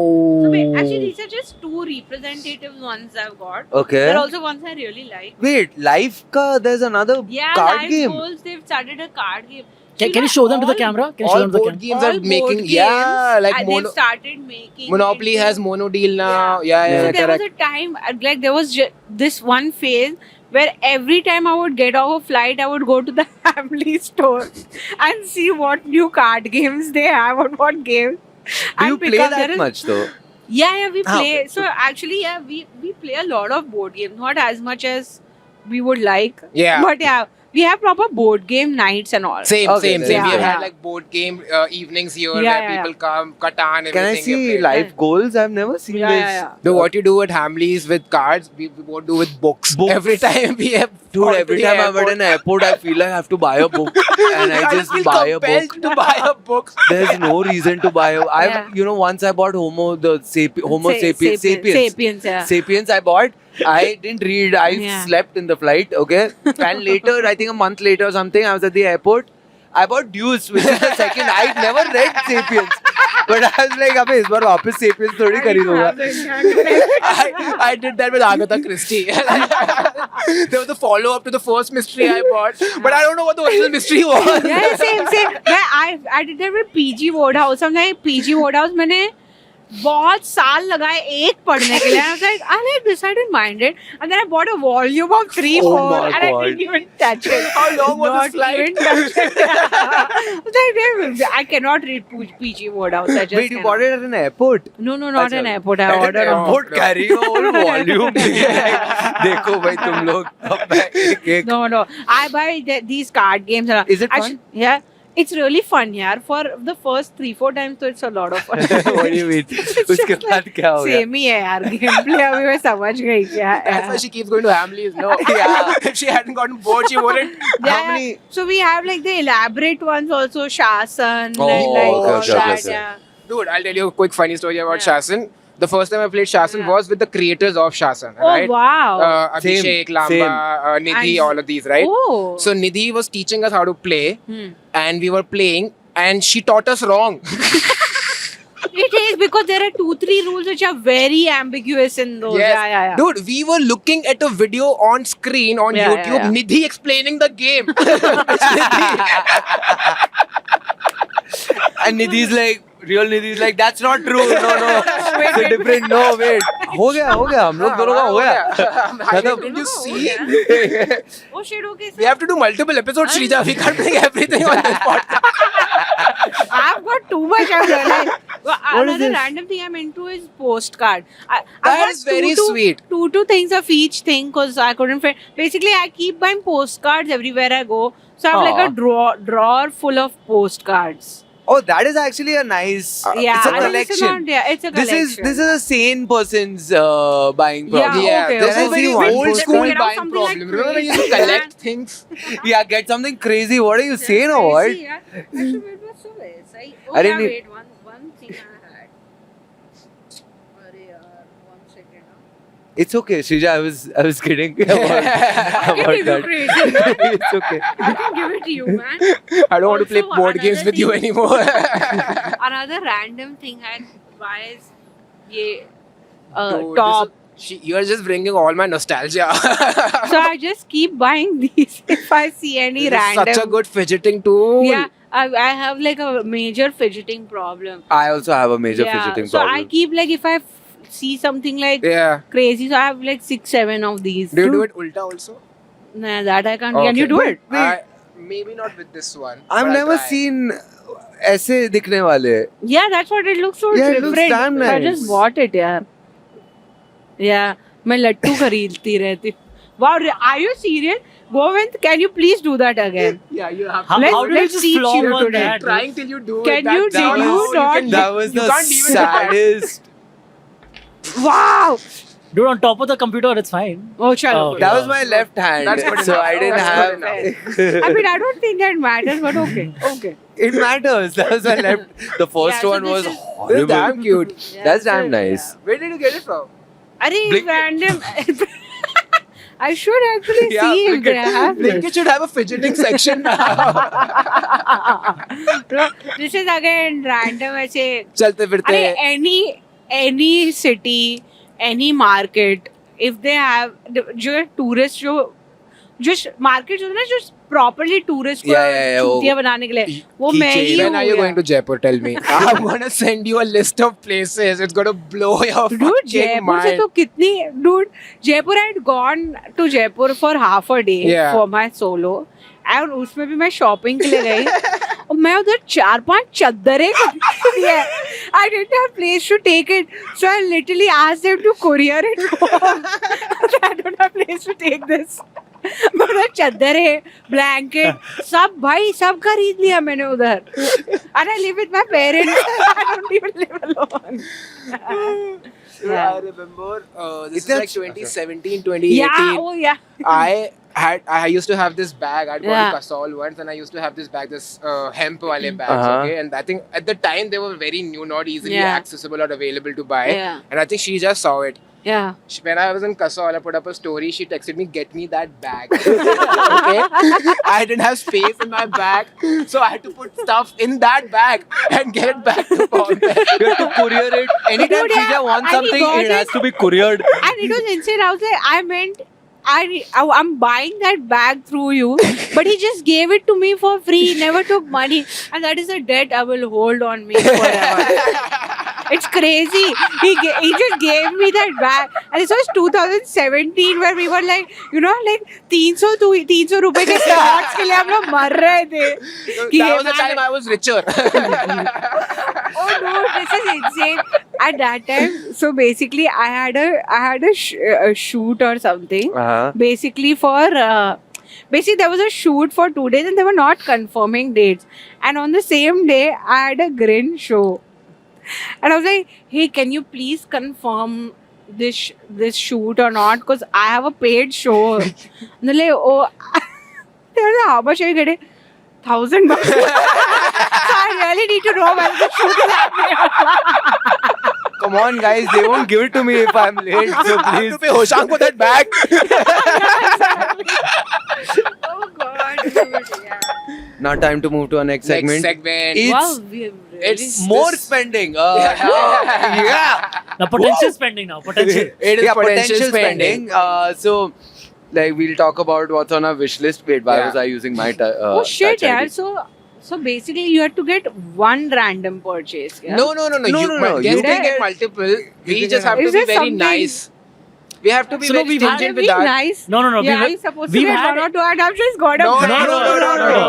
So wait, Oh. actually these are just two representative ones I've got. okay There are also ones I really like. wait life ka there's another Yeah, card Life game Goals, they've started a card game. Can you show them to the camera? Can you show All them to the board camera? games are All board making, games, yeah, like they've started making. Monopoly into- has Mono Deal now. Yeah, So yeah, there was correct. a time, like there was this one phase where every time I would get off a flight, I would go to the Hamley store and see what new card games they have or what games. do you pick play up. There that is- much though Yeah, we Ah, play. okay. So actually, yeah, we play a lot of board games, not as much as we would like. Yeah. But yeah, we have proper board game nights and all. Same, Okay, same. yeah, We have yeah. had like board game evenings here Yeah, where yeah, people come, Catan, can I everything. we see play. life goals I've never seen Yeah, this yeah, yeah. No, what you do at Hamleys with cards, we won't do with books. Books. Every time we have dude gone to every the time I'm at airport, an airport I feel like I have to buy a book and I just feel buy a compelled book to buy a book. there's no reason to buy a Yeah. you know once I bought Homo sapiens Sapiens, yeah. Sapiens I bought I didn't read I Yeah. slept in the flight okay and later I think a month later or something I was at the airport I bought Deuce which is the second I never read Sapiens but I was like अबे इस बार वापस Sapiens थोड़ी खरीदूंगा I did that with Agatha Christie. There was a follow up to the first mystery I bought, but I don't know what the original mystery was. Yeah, same. I did that with PG Wodehouse. I'm like PG Wodehouse. मैंने बहुत साल लगाए एक पढ़ने के लिए. I was like, I like this. I didn't mind it. And then I bought a volume of 3, Oh 4, my and I God. didn't even touch it. How long was the Not slide? even touch it. I was like, I cannot read PG Wodehouse. I just wait you cannot. bought it at an airport No, not Achha. an airport. I At an ordered on. airport carrying a whole volume देखो भाई तुम लोग अब मैं एक No. I buy these card games. and all. Is it fun? Actually, yeah. It's really fun, yaar. For the first 3-4 times, so it's a lot of fun. what do you mean उसके बाद क्या हो गया same ही है यार game play अभी मैं समझ गई क्या That's why she keeps going to Hamleys. No, Yeah. If she hadn't gotten bored, she wouldn't. How many- So we have like the elaborate ones also, Shasan, Oh, like okay, that, okay. yeah. Dude, I'll tell you a quick funny story about Yeah. Shasan. The first time I played Shasan Yeah. was with the creators of Shasan, Oh right? wow. Abhishek, Lamba, same. Nidhi, And- all of these, right? Oh. So Nidhi was teaching us how to play, Hmm. and we were playing, and she taught us wrong. It is because there are 2-3 rules which are very ambiguous in those. Yes. Yeah. Dude, we were looking at a video on screen on Yeah, YouTube, yeah. Nidhi explaining the game. and Nidhi's like real Nidhi's like that's not true no it's a different no wait हो गया हम लोग दोनों का हो गया Did you see? Oh shit, okay. We have to do multiple episodes, Shrija. We can't bring everything on this podcast. I've got too much of that. Well, What is another this? random thing I'm into is postcard. I've That got is very two sweet. Two things of each thing because I couldn't fit. Basically, I keep buying postcards everywhere I go. So I have like Aw. a drawer full of postcards. oh that is actually a nice Yeah, it's a I think collection it's a collection. this is a sane person's buying Yeah, problem Yeah, okay, this okay. is very One old postcard. school Get out buying something like problem. Remember when you used to crazy, collect man. things? yeah get something crazy what are you saying or what Crazy, yeah. Actually, wait, what's so nice? I didn't need- Wait, one thing I had. Arre yaar, 1 second. it's okay Shrija I was kidding about I can that give you crazy. it's okay I can give it to you, man. I don't want to play Also, board games another with you thing- anymore. Another random thing I buy is ye Dude, top. You're just bringing all my nostalgia. So I just keep buying these if I see any This is random. such a good fidgeting tool. Yeah, I have like a major fidgeting problem. I also have a major Yeah, fidgeting so problem. I keep like if I see something like Yeah. crazy, so I have like 6-7 of these. Do you do it ulta also? Nah, that I can't. Can Okay. you do it? Maybe not with this one. I've but I'll never try. seen ऐसे दिखने वाले. Yeah, that's what it looks so Yeah, it different. looks damn I nice. just bought it, yeah. Yeah, मैं लट्टू खरीदती रहती. Wow, are you serious? Govind, can you please do that again? Yeah, you have. How, Let's- how did you let's just teach flop you on today. that? Trying till you do Can it. you- That's did how you not- can- That was you the can't leave it at that. saddest. Wow. Dude, on top of the computer, it's fine. Oh, chalo. Oh, That was my left hand, That's good so enough. I didn't That's have. good I mean, I don't think that matters, but okay. Okay. It matters. That was my left. The first Yeah, so one this was is- This is horrible. damn cute. Yeah, That's so, damn nice. Where did you get it from? Are Blinkit. random? I should actually Yeah, see if Blinkit. they have this. Blinkit should have a fidgeting section now. This is again random. ऐसे चलते फिरते. अरे any city, any market, if they have जो tourist जो market जो है ना जो properly tourist को Yeah, वो चूतिया बनाने के लिए वो keychain. मैं ही When हूँ are you यार. going to Jaipur? Tell me. I'm gonna send you a list of places. It's gonna blow your Dude, fucking Jaipur से mind. तो कितनी dude Jaipur I had gone to Jaipur for half a day Yeah. for my solo and उसमें भी मैं shopping के लिए गई और मैं उधर 4-5 चद्दरें खरीदी है. I didn't have place to take it, so I literally asked them to courier it home. I don't have place to take this. मैं उधर चद्दरें, blanket सब भाई सब खरीद लिया मैंने उधर. And I live with my parents. I don't even live alone. Yeah. I remember this is It's like a- 2017, 2018. Yeah, oh yeah. I used to have this bag. I'd gone Yeah. to Kasol once, and I used to have this bag, this hemp wale bags. Uh-huh. Okay, and I think at the time they were very new, not easily Yeah. accessible or available to buy. Yeah. And I think she just saw it. Yeah. When I was in Kasol, I put up a story. She texted me, "Get me that bag." Okay, I didn't have space in my bag, so I had to put stuff in that bag and get it back to Bombay. You have to courier it. Anytime Dude, yeah, Shija wants and he something, got it has it. to be couriered. And it was insane. I was like, I meant, I'm buying that bag through you, but he just gave it to me for free. He never took money, and that is a debt I will hold on me forever. It's crazy. He just gave me that bag, and this was 2017 where we were like, you know, like 300 रुपए के slots के लिए हम लोग मर रहे थे. कि That ये was the man- time I was richer. Oh dude, this is insane. At that time, so basically, I had a shoot or something. Uh-huh. Basically there was a shoot for 2 days and they were not confirming dates. And on the same day, I had a Grin show. And I was like, hey, can you please confirm this shoot or not? Because I have a paid show. And they're like, oh, they were like, how much are you getting? $1,000 bucks. So I really need to know when the shoot is happening. Come on, guys. They won't give it to me if I'm late. So I have please. to pay Hoshang for that bag. Oh God, dude, yeah. Now time to move to our next segment. Next segment. It's Wow, we have really it's more this- spending. Yeah. Yeah. Now, potential spending now. Potential. It is Yeah, potential spending. So, like, we'll talk about what's on our wish list. Wait, why Yeah. was I using my Oh shit, touch yeah. ID? So basically, you had to get one random purchase. Yeah? No. No, You no, guests you can can- get multiple. We can just have Is to be there very something- nice. We have to be So no, very we've had- stringent Be with that. nice. No. Yeah, we've- you're supposed to we've get had- one or two. And I've just got a No, bag.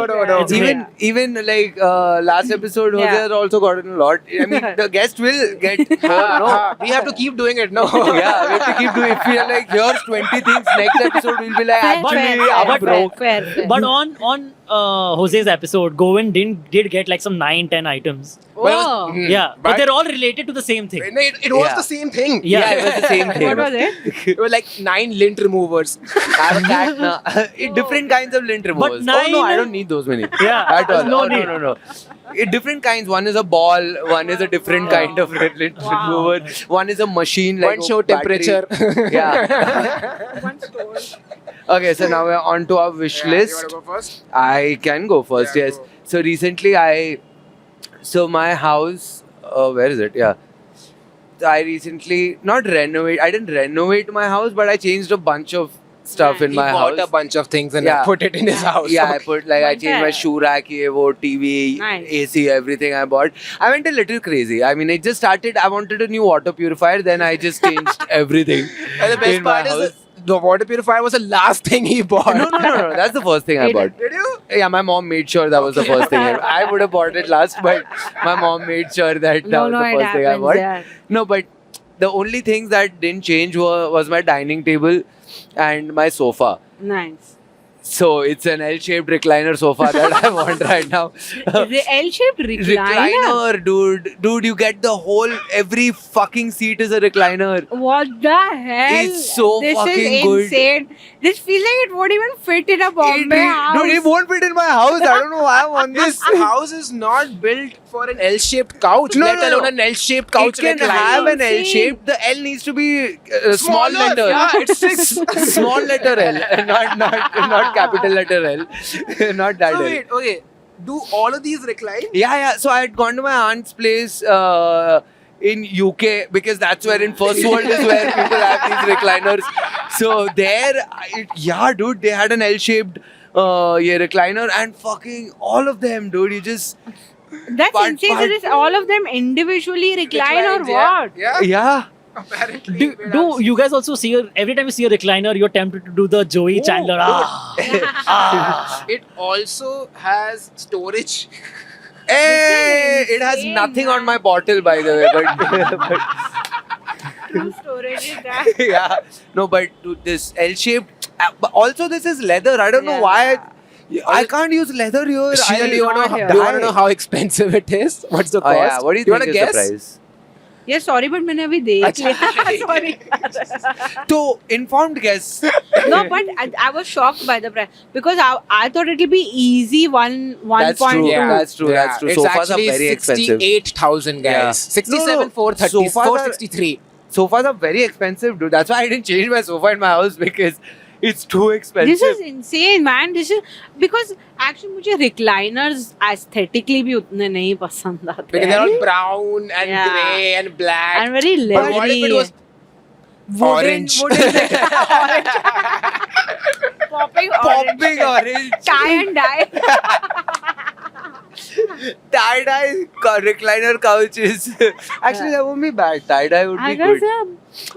no. It's great. Even like last episode, Jose Yeah. has also gotten a lot. I mean, the guest will get more. No. We have to keep doing it. No. Yeah, we have to keep doing. If we are like, here's 20 things. Next episode, we'll be like, Fair, actually, fair, I'm fair, broke. fair. But on Jose's episode, Govind did get like some 9-10 items. Oh. Yeah, but they're all related to the same thing. No, it was Yeah. the same thing. Yeah. It was the same thing. What was it? It was like 9 lint removers. I have a cat now. Different kinds of lint removers. nine- Oh no, I don't need those many. Yeah, At all. no Oh, need. no. Different kinds. One is a ball. One is a different kind of lint remover. One is a machine. Like One show a battery. temperature. Yeah. One store. Okay, so now we're on to our wish Yeah, you list. wanna go first? I can go first. Yeah, Yes. go. So recently, my house. Where is it? Yeah. I recently not renovate. I didn't renovate my house, but I changed a bunch of stuff in He my bought house. a bunch of things and Yeah. put it in his house. Yeah, I put like I Went changed my there. shoe rack, ye, wo, TV, Nice. AC, everything I bought. I went a little crazy. I mean, it just started. I wanted a new water purifier, then I just changed everything. And the best in my part is house. the water purifier was the last thing he bought. No. That's the first thing I It- bought. Did you? Yeah, my mom made sure that was the first thing. I would have bought it last, but my mom made sure that No, was no, the it first thing I happens. bought. Yeah. No, but the only things that didn't change was my dining table and my sofa. Nice. So it's an L-shaped recliner sofa that I want right now. The L-shaped recliner. Dude, you get the whole, every fucking seat is a recliner. What the hell? It's so this fucking is good. insane. This feels like it won't even fit in a Bombay house. Dude, it won't fit in my house. I don't know why I'm on This this. house is not built for an L-shaped couch, No, let no, alone no. an L-shaped couch It can recliner. have an Insane. L shape. The L needs to be small Smaller, letter. yeah, it's 6. Small letter L, not capital letter L, not that So L. wait, okay. Do all of these recline? Yeah. So I had gone to my aunt's place in UK because that's where in first world is where people have these recliners. So there, dude, they had an L-shaped recliner and fucking all of them, dude. You just That's But- insane. but- So this all of them individually recline or Reclines, yeah. what? Yeah. yeah. Apparently. Do you guys also see every time you see a recliner, you're tempted to do the Joey Chandler? It also has storage. Hey, it has insane, nothing on man. my bottle, by the way. But, True storage is that. yeah, no, but dude, this L-shaped. But also, this is leather. I don't know why. I can't use leather here. Sheila, do you want not to here. do you want to know how expensive it is? What's the Oh cost? yeah, what do you wanna think is guess? the price? Yeah, sorry, but मैंने अभी देख अच्छा। लिया. Sorry. So informed guess. No, but I was shocked by the price because I thought it will be easy one That's true. 1.2. Yeah. That's true. That's true. It's Sofas are actually very expensive. 68,000 guys. Yeah. 67, No, no. 430, Sofas are- 463. Sofas are very expensive, dude. That's why I didn't change my sofa in my house because it's too expensive. This is insane, man. This is because actually मुझे recliners aesthetically भी उतने नहीं पसंद आते Because they're हैं. all brown and Yeah. grey and black. And very But what if leathery. it was orange? Orange. Popping orange. Popping orange. Tie and dye. Tie-dye recliner couches. Actually, that won't be bad. Tie-dye would I be guess good. yeah.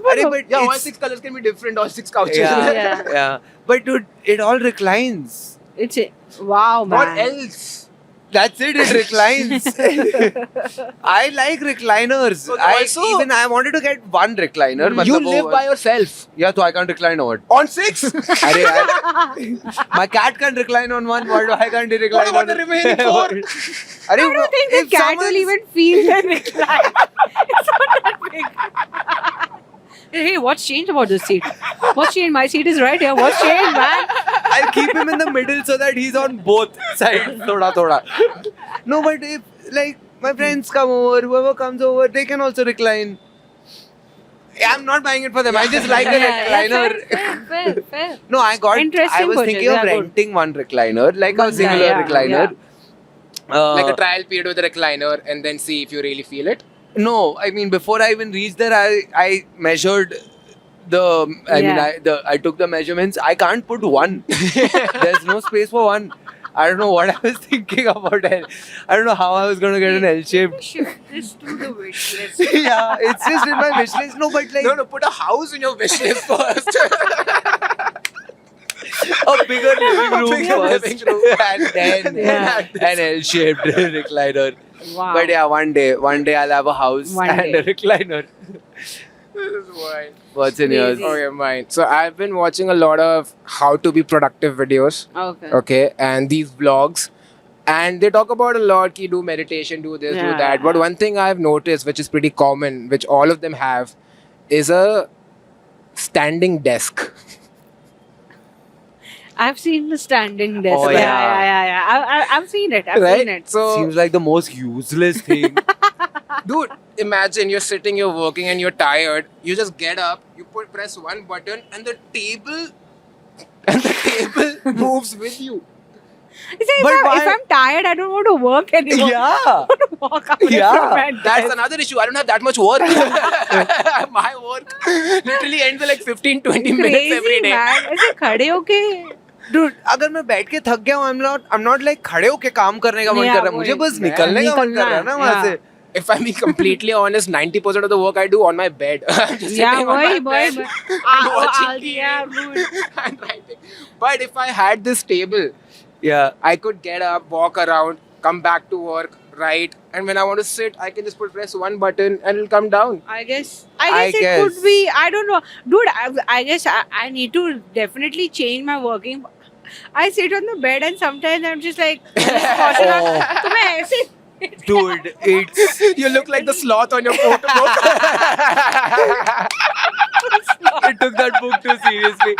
But Yeah, all it's- 6 colors can be different, all 6 couches. Yeah, Yeah. yeah. But dude, it all reclines. It's wow, man. What else? That's it. It reclines. I like recliners. But I also- I wanted to get one recliner. You matlab live wo- by yourself. Yeah, so I can't recline on it. On 6? Arey, my cat can't recline on one. Why can't he recline What about on the remaining 4? I don't think the cat will even feel the recline. It's not that big. Hey, what's changed about this seat? What's changed? My seat is right here. What's changed, man? I'll keep him in the middle so that he's on both sides. Thoda. No, but if like my friends come over, whoever comes over, they can also recline. Yeah, I'm not buying it for them. I just like a recliner. Fair. No, I Interesting was purchase, thinking of yeah, good. renting one recliner, like a One, singular yeah, recliner. Like a trial period with a recliner and then see if you really feel it. No, I mean before I even reached there, I measured the. I took the measurements. I can't put one. There's no space for one. I don't know what I was thinking about. I don't know how I was gonna get an L-shaped. Shift this to the wish list. Yeah, it's just in my wish list. No, but like No, put a house in your wish list first. a bigger living room bigger first, living room. and then Yeah. an L-shaped recliner. Wow. But yeah, one day I'll have a house One and day. a recliner. This is wild. What's in yours? Crazy. Okay, mine. So I've been watching a lot of how to be productive videos. Okay. Okay, and these vlogs. And they talk about a lot, ki do meditation, do this, do Yeah. that. But one thing I've noticed, which is pretty common, which all of them have, is a standing desk. I've seen the standing desk. Oh, yeah. I've seen it. I've right? seen it. So, Seems like the most useless thing. dude, imagine you're sitting, you're working, and you're tired. You just get up, you press one button, and the table moves with you. He said, But why- if I'm tired, I don't want to work anymore. Yeah. I want to walk away Yeah. from my That's desk. another issue. I don't have that much work. My work literally ends in like 15-20 minutes Crazy, every day. man. ऐसे खड़े होके Dude, अगर मैं बैठ के थक गया हूँ, I'm not like खड़े होके काम करने का मन Yeah, कर रहा है. मुझे वही. बस निकलने का मन निकलना, कर रहा है ना वहाँ yeah. से. If I'm being completely honest, 90% of the work I do on my bed. I'm just Yeah, sitting on boy, my bed and watching TV yeah, dude. and writing. But if I had this table, Yeah. I could get up, walk around, come back to work, write, and when I want to sit, I can just press one button and it'll come down. I guess I it guess. could be. I don't know, dude. I guess I need to definitely change my working. I sit on the bed and sometimes I'm just like, तुम्हें ऐसे Dude, it's You look like the sloth on your photo book. it took that book too seriously.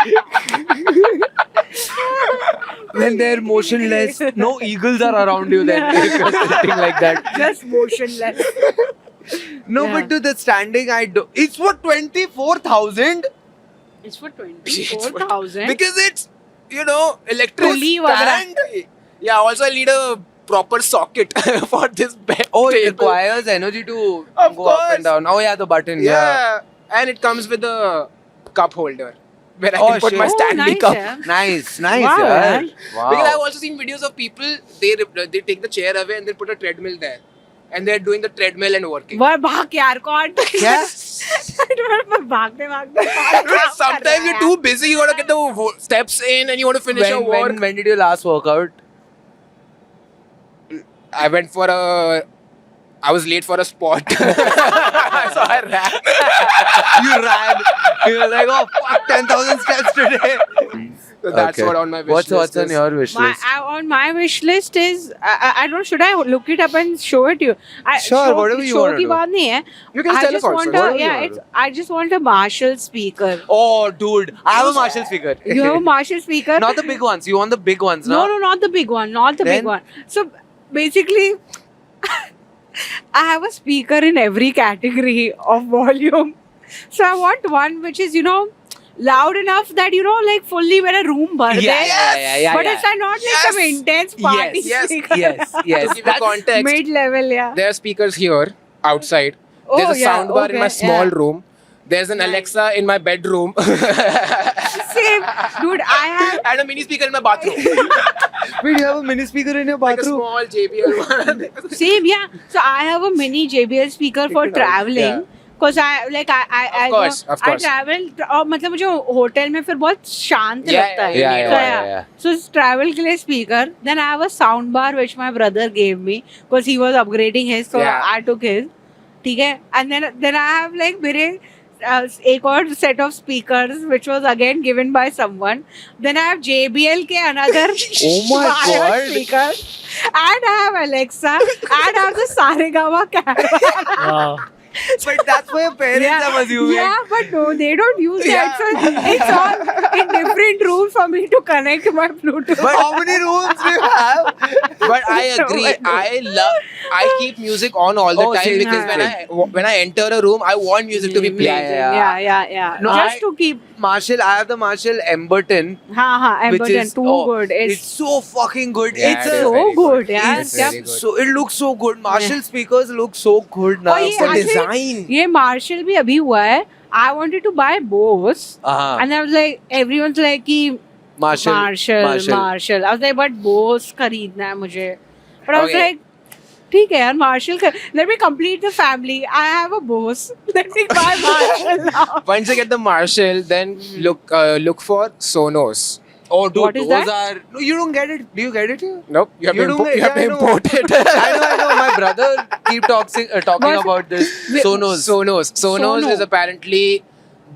When they're motionless, no eagles are around you then. If you're sitting like that. just motionless. No, Yeah. but to the standing, I do. It's for 24,000. It's for 24,000. Because it's, electric Pulley वगैरह. stand. Yeah, also I need a proper socket for this bed Oh, it table. requires energy to Of go up course. and down. Oh yeah, the button. Yeah. Yeah. And it comes with a cup holder where I Oh, can put shit. my Oh, Stanley nice, cup. yeah. Nice. Wow, Yeah. man. Wow. Because I've also seen videos of people, they take the chair away and they put a treadmill there. And they're doing the treadmill and working. वह भाग यार कौन क्या? भागते भागते Because sometimes you're too busy, you gotta get the steps in and you want to finish your work. when did you last work out? I was late for a spot. So I ran. You ran. You were like, oh fuck, 10,000 steps today. So that's Okay. what on my wish What's list on is. your wish list? on my wish list is I don't know, should I look it up and show it to you? Sure, whatever you show wanna की do. बात नहीं है. You can I tell just us also. want Whatever you yeah, wanna it's I just want a Marshall speaker. Oh, dude, I have a Marshall speaker. You have a Marshall speaker? Not the big ones. You want the big ones, No, not the big one. Not the Then? big one. So basically, I have a speaker in every category of volume. So I want one which is, loud enough that, like fully when a room bhar de. Yeah. But it's not like some Yes. intense party Yes, speaker. yes. To give you context, Mid-level, yeah. there are speakers here outside. Oh, There's a yeah, soundbar in my okay, small yeah. room. There's an Nice. Alexa in my bedroom. Same. Dude, I have... And a mini speaker in my bathroom. Wait, you have a mini speaker in your Like a bathroom? small JBL one. Same, yeah. So I have a mini JBL speaker for Check it out. traveling. Because I course, of course. travel और मतलब मुझे hotel में फिर बहुत शांत Yeah, लगता है. yeah, So, yeah. So travel के लिए speaker. Then I have a sound bar which my brother gave me because he was upgrading his, so Yeah. I took his. ठीक है. And then I have like मेरे एक और set of speakers which was again given by someone. Then I have JBL के another Oh my wireless God. speaker. And I have Alexa. And I have the Saregama camera. Wow. But that's for your parents, I'm assuming. Yeah, but no, they don't use Yeah. that. So it's all in different rooms for me to connect my Bluetooth. But how many rooms do you have? But I agree. I keep music on all the Oh, time same, because same. when I enter a room, I want music to be playing. Yeah. No, Just I- to keep. Marshall, I have the Marshall Emberton, Haan, which Emberton, is too good. It's so fucking good. Yeah, it's it is so very good, yeah. It's Yeah. very good. so it looks so good. Marshall speakers look so good now. Oh, yeah, for actually- design. ये Marshall भी अभी हुआ है. I wanted to buy Bose. Uh-huh. And I was like, everyone's like कि Marshall. Marshall. I was like, but Bose खरीदना है मुझे. But I was Okay. like, ठीक है यार, Marshall. Let me complete the family. I have a Bose. Let me buy Marshall now. Once you get the Marshall, then look for Sonos. Oh, dude, What is those that? are. No, you don't get it. Do you get it here? Nope, you have You to, don't get- you have to yeah, I know. import it. I know. My brother keep talking What's- about this. Wait, Sonos. Sonos Sono. is apparently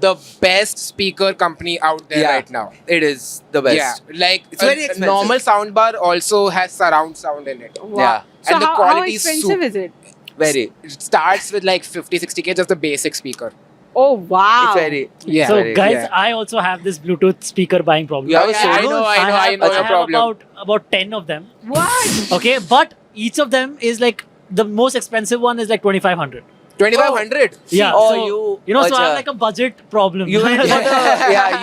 the best speaker company out there Yeah. right now. It is the best. Yeah, like It's very a expensive. normal soundbar also has surround sound in it. Wow. Yeah. So And the how quality is expensive is it? Very. It starts with like 50-60K, just the basic speaker. Oh wow. It's very. Yeah. So very- guys, yeah. I also have this Bluetooth speaker buying problem. You have a Yeah, I Sonos? know I your have problem. about 10 of them. What? Okay, but each of them is like the most expensive one is like 2,500. 2500. Yeah. Oh, so, you- so I acha. have like a budget problem. You went for the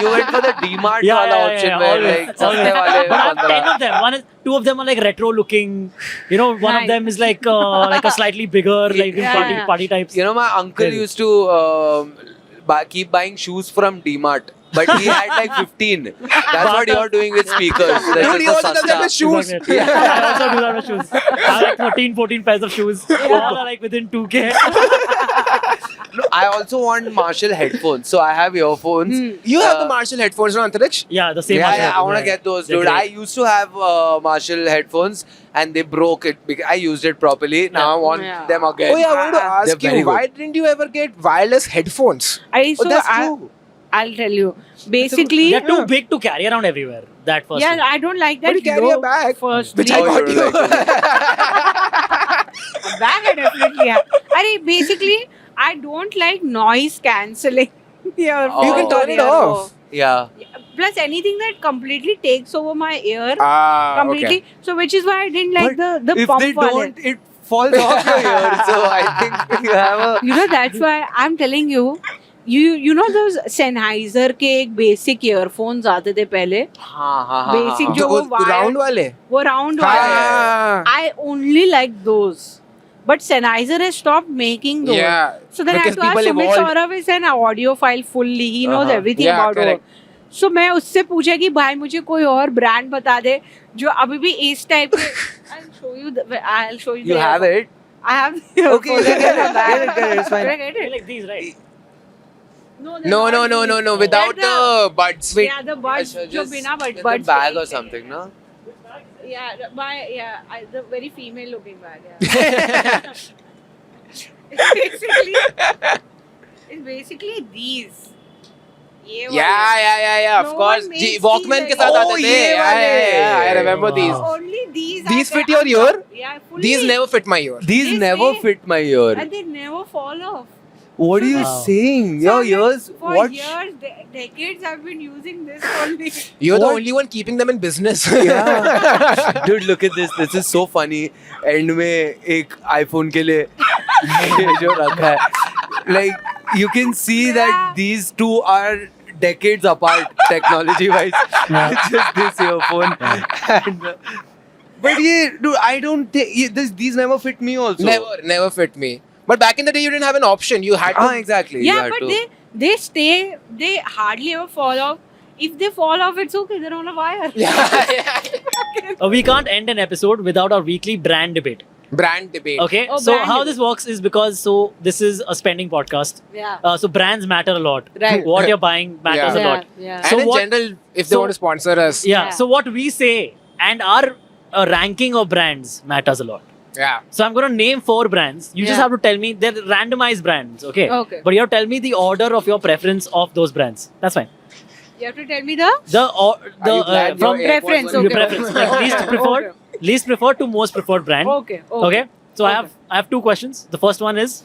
you went for the DMart wala option where always, like always. saste wale But I have 10 15. of them. Two of them are like retro looking. One of Nice. them is like a slightly bigger, like Yeah. party types. You know, my uncle Really? used to keep buying shoes from DMart. But he had like 15. That's what you're doing with speakers. That's Dude, he just also the does that sasta. with shoes. Exactly. I also do that with shoes. I have like 14 pairs of shoes. All are like within 2K. No, I also want Marshall headphones. So I have earphones. You have the Marshall headphones, no, Antariksh? Yeah, the same. Yeah, Marshall I want to headphones, get those, They're dude. great. I used to have Marshall headphones and they broke it because I used it properly. Now I want Yeah. them again. Oh yeah, I wanted to ask They're very you, why good. didn't you ever get wireless headphones? Oh, that's true. I'll tell you. Basically, They're too big to carry around everywhere. That first. yeah, thing. I don't like that. But you carry a low bag, first, which Oh, I you got don't you. like bag I definitely have. Basically, I don't like noise cancelling. Oh. You can turn it off. Yeah. Plus, anything that completely takes over my ear, completely. Okay. So, which is why I didn't like the if pump they wale. don't, it falls off your ear. So I think you have a. You know, that's why I'm telling you. You know those Sennheiser के एक basic earphones आते थे पहले, हाँ. Basic जो वो wire- round wale. वो round वाले. हाँ. I only like those. But Sennheiser has stopped making those. Yeah. So then I had Because to ask people Sumit evolved. Saurav is an audiophile fully. He knows Uh-huh. everything Yeah, about correct. it. So मैं उससे पूछा कि भाई मुझे कोई और brand बता दे जो अभी भी इस टाइप के. I'll show you. You the have it. I have. Okay, get it, get it, it's fine. Can I get They're it? like these, right? No, they're No, not no, no, these. no, no. Without They're the buds. Yeah, the buds. Achha, जो just बिना get buds the bag के or एक something, no? Yeah, the very female looking bag. Yeah. it's basically these. ये वाले. Yeah. Of No course. one makes Walkman these के साथ like- आते Oh, थे. ये वाले. I remember Wow. these. Only these. These are fit there. your ear? Yeah, fully. These never fit my ear. These They never say- fit my ear. And they never fall off. What are you Wow. saying? So Your I'm like, ears. For What? years, decades, I've been using this only. You're the What? only one keeping them in business. Yeah. Dude, look at this. This is so funny. End में एक iPhone के लिए ये जो रखा है. Like you can see that Yeah. these two are decades apart technology-wise. Just this earphone. And, but yeah, dude, I don't think these never fit me also. Never fit me. But back in the day, you didn't have an option. You had to. Exactly. You Yeah, had but to. they stay. They hardly ever fall off. If they fall off, it's okay. They're on a wire. Yeah. We can't end an episode without our weekly brand debate. Brand debate. Okay, Oh, so brand how debate. this works is because this is a spending podcast. Yeah. So brands matter a lot. Right. What you're buying matters a lot. Yeah. And So in what- general, if they so- want to sponsor us. Yeah. Yeah. So what we say and our ranking of brands matters a lot. Yeah. So I'm going to name 4 brands. You just Yeah. have to tell me they're randomized brands, okay? Okay. But you have to tell me the order of your preference of those brands. That's fine. You have to tell me the The Are you glad from your AirPods preference, were- your okay. preference, like least preferred to most preferred brand. Okay. Okay. So Okay. I have 2 questions. The first one is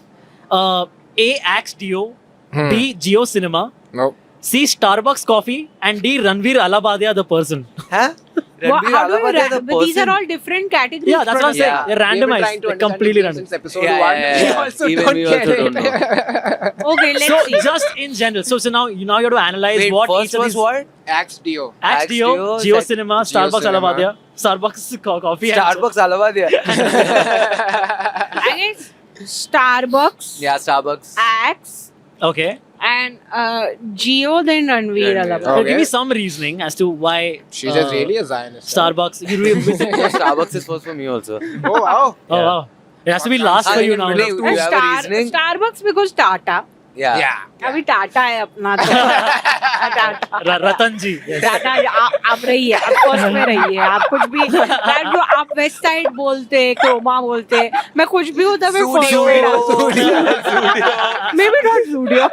A Axe Dio, Hmm. B Geo Cinema, No. C Starbucks Coffee, and D Ranveer Alabadia the person. Huh? Ranveer How do you Alabadia, the but these are person. all different categories. Yeah, that's what I'm saying. Yeah. They're We've been trying randomized, to like understand completely it random. since episode Yeah, 1. yeah, We yeah. also Even don't we get also it. don't know. Okay, let's So see. just in general, so now you have to analyze Wait, what first each of was these what? Axe Dio. Axe Axe Dio, Dio, Geo sec- Cinema, Geo Starbucks Cinema. Alabadia, Starbucks Coffee. and Starbucks Alabadia. I guess Starbucks, Yeah, Starbucks. Axe, Okay. and Geo, then Ranveer Ranveer. Alabadia. So give me Okay. some reasoning as to why She's just really a Zionist. Starbucks. You really visit. Yeah, Starbucks is first for me also. Oh, wow. Oh wow. It has to be last I for you think now. really- And You have a reasoning? Starbucks because Tata. Yeah. Yeah. अभी टाटा है अपना तो Tata Ratan ji. Yes. Tata आप रहिए आप first में रहिए आप कुछ भी that जो आप वेस्ट साइड बोलते क्रोमा बोलते मैं कुछ भी होता मैं फर्स्ट में maybe not Zudio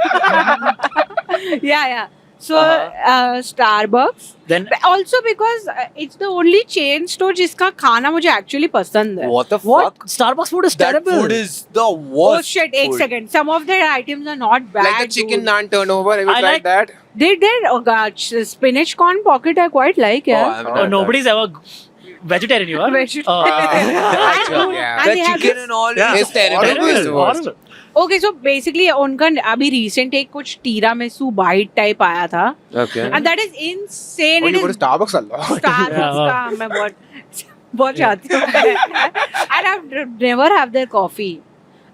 yeah so Starbucks Then also because it's the only chain store जिसका खाना मुझे actually पसंद है. What the what? fuck? Starbucks food is That terrible. food is the Oh worst. shit! एक food. second. Some of their items are not bad. Like the chicken dude. naan turnover. Have you I tried like- that? They did spinach corn pocket. I quite like. Oh, I Yeah. haven't Oh, had that. Nobody's ever vegetarian. You are. Vegetarian. Yeah. And The they have chicken this- and all Yeah. is It's terrible. horrible. It's the worst. Horrible. Okay, so basically उनका अभी recent एक कुछ tiramisu bite type आया था, Okay. and that is insane. Oh, It you go to is Starbucks a lot. Starbucks Yeah. का मैं बहुत चाहती हूँ. And I've never have their coffee.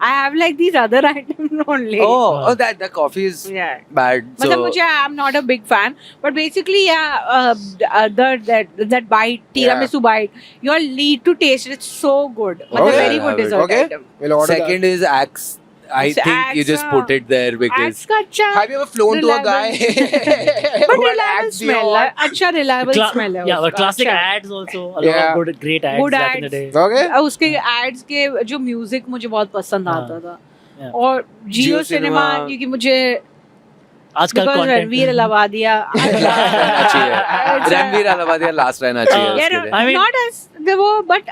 I have like these other items only. Oh, that coffee is Yeah. bad. मतलब So मुझे I'm not a big fan, but basically that bite tiramisu bite, you all need to taste it. It's so good. मतलब Okay. very good dessert Okay. item. We'll order second is Axe. I It's think you just Axe, put it there because Axe का अच्छा that. Have you ever flown to a guy but who had reliable axed smell you है, on? अच्छा reliable smell है Yeah, but उसका, classic अच्छा. ads also. A lot Yeah. of great ads Good back in the ads. day. Okay. उसके ads के जो music मुझे बहुत पसंद हाँ. आता था. Yeah. और जियो Jio सिनेमा Cinema. क्योंकि मुझे आजकल बिकॉज content. रणवीर लवादिया रहना चाहिए. रणवीर अलावादिया last रहना चाहिए Yeah, उसके लिए. I mean- not as they were but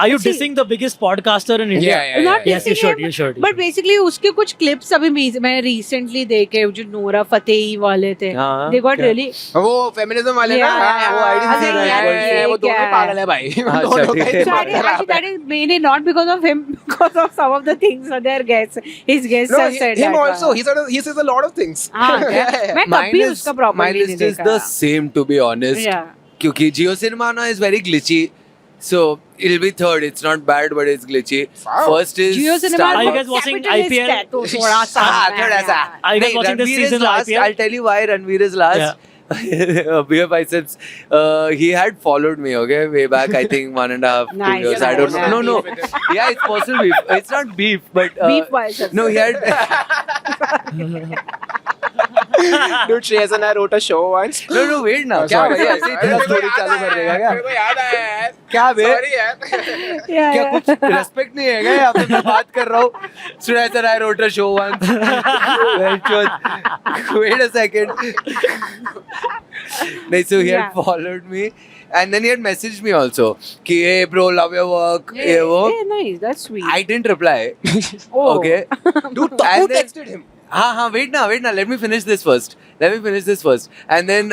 Are you see, dissing the biggest podcaster in India? Yeah. not Yes, you dissing should. him, You should. but basically उसके कुछ clips अभी मैं recently देखे जो नोरा फतेही वाले थे. हाँ, They got क्या? really वो फेमिनिज्म वाले ना Yeah, वो I didn't see अरे that. यार, ये वो दोनों क्या ही पागल है भाई अच्छा, दोनों ठीक का है. ही so I दिमाग actually खराब that है. is mainly not because of him because of some of the things that their guests his guests No, have said him that, also he says a lot of things. हाँ क्या? मैं Mine कभी is उसका my properly नहीं list is देखा. the same to be honest. Yeah. क्योंकि Jio Cinema now is very glitchy. So it'll be third. It's not bad, but it's glitchy. Wow. First is Jiyo Cinema Are you Starbucks. guys watching capitalist IPL? है, तो थोड़ा सा हाँ, है, थोड़ा सा. yeah. Are you guys नहीं, watching this Ranveer is season of last. IPL? I'll tell you why Ranveer is last. Beer biceps. He had followed me, okay, way back. I think 1.5, 2 Nice, years. I don't know. nice. No. Yeah, it's personal beef. It's not beef, but Beef biceps. No, he had. Dude, Shreyas and I wrote a show once. No. Wait now. क्या Sorry. भाई ऐसे ही तेरा story चालू कर देगा क्या? मेरे को याद आया यार. क्या बे? Sorry यार. Yeah, क्या yeah. कुछ रेस्पेक्ट नहीं है क्या यहाँ पे मैं बात कर रहा हूँ Shreyas and I wrote a show once. Wait a second. नहीं, so he had Yeah. followed me and then he had messaged me also कि hey bro love your work ये वो. Yeah, nice. That's sweet. I didn't reply. Oh. Okay. Dude, Tapu And then- texted him. हाँ, wait now. Let me finish this first. And then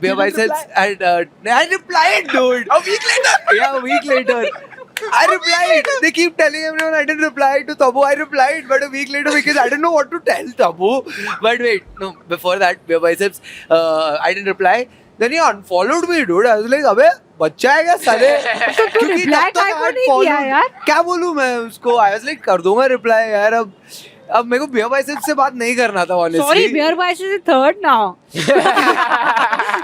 beer biceps and I replied, dude. A week later. Yeah, a week later. I replied. They keep telling everyone I didn't reply to Tabu. I replied, but a week later because I didn't know what to tell Tabu. But wait, no, before that, beer biceps, I didn't reply. Then he unfollowed me, dude. I was like, अबे बच्चा है क्या साले? तो तू क्योंकि reply तब तक काय को I नहीं followed- किया यार? क्या बोलूं मैं उसको? I was like, कर दूंगा reply यार अब मेरे को beer biceps से बात नहीं करना था honestly. Sorry, beer biceps is third now.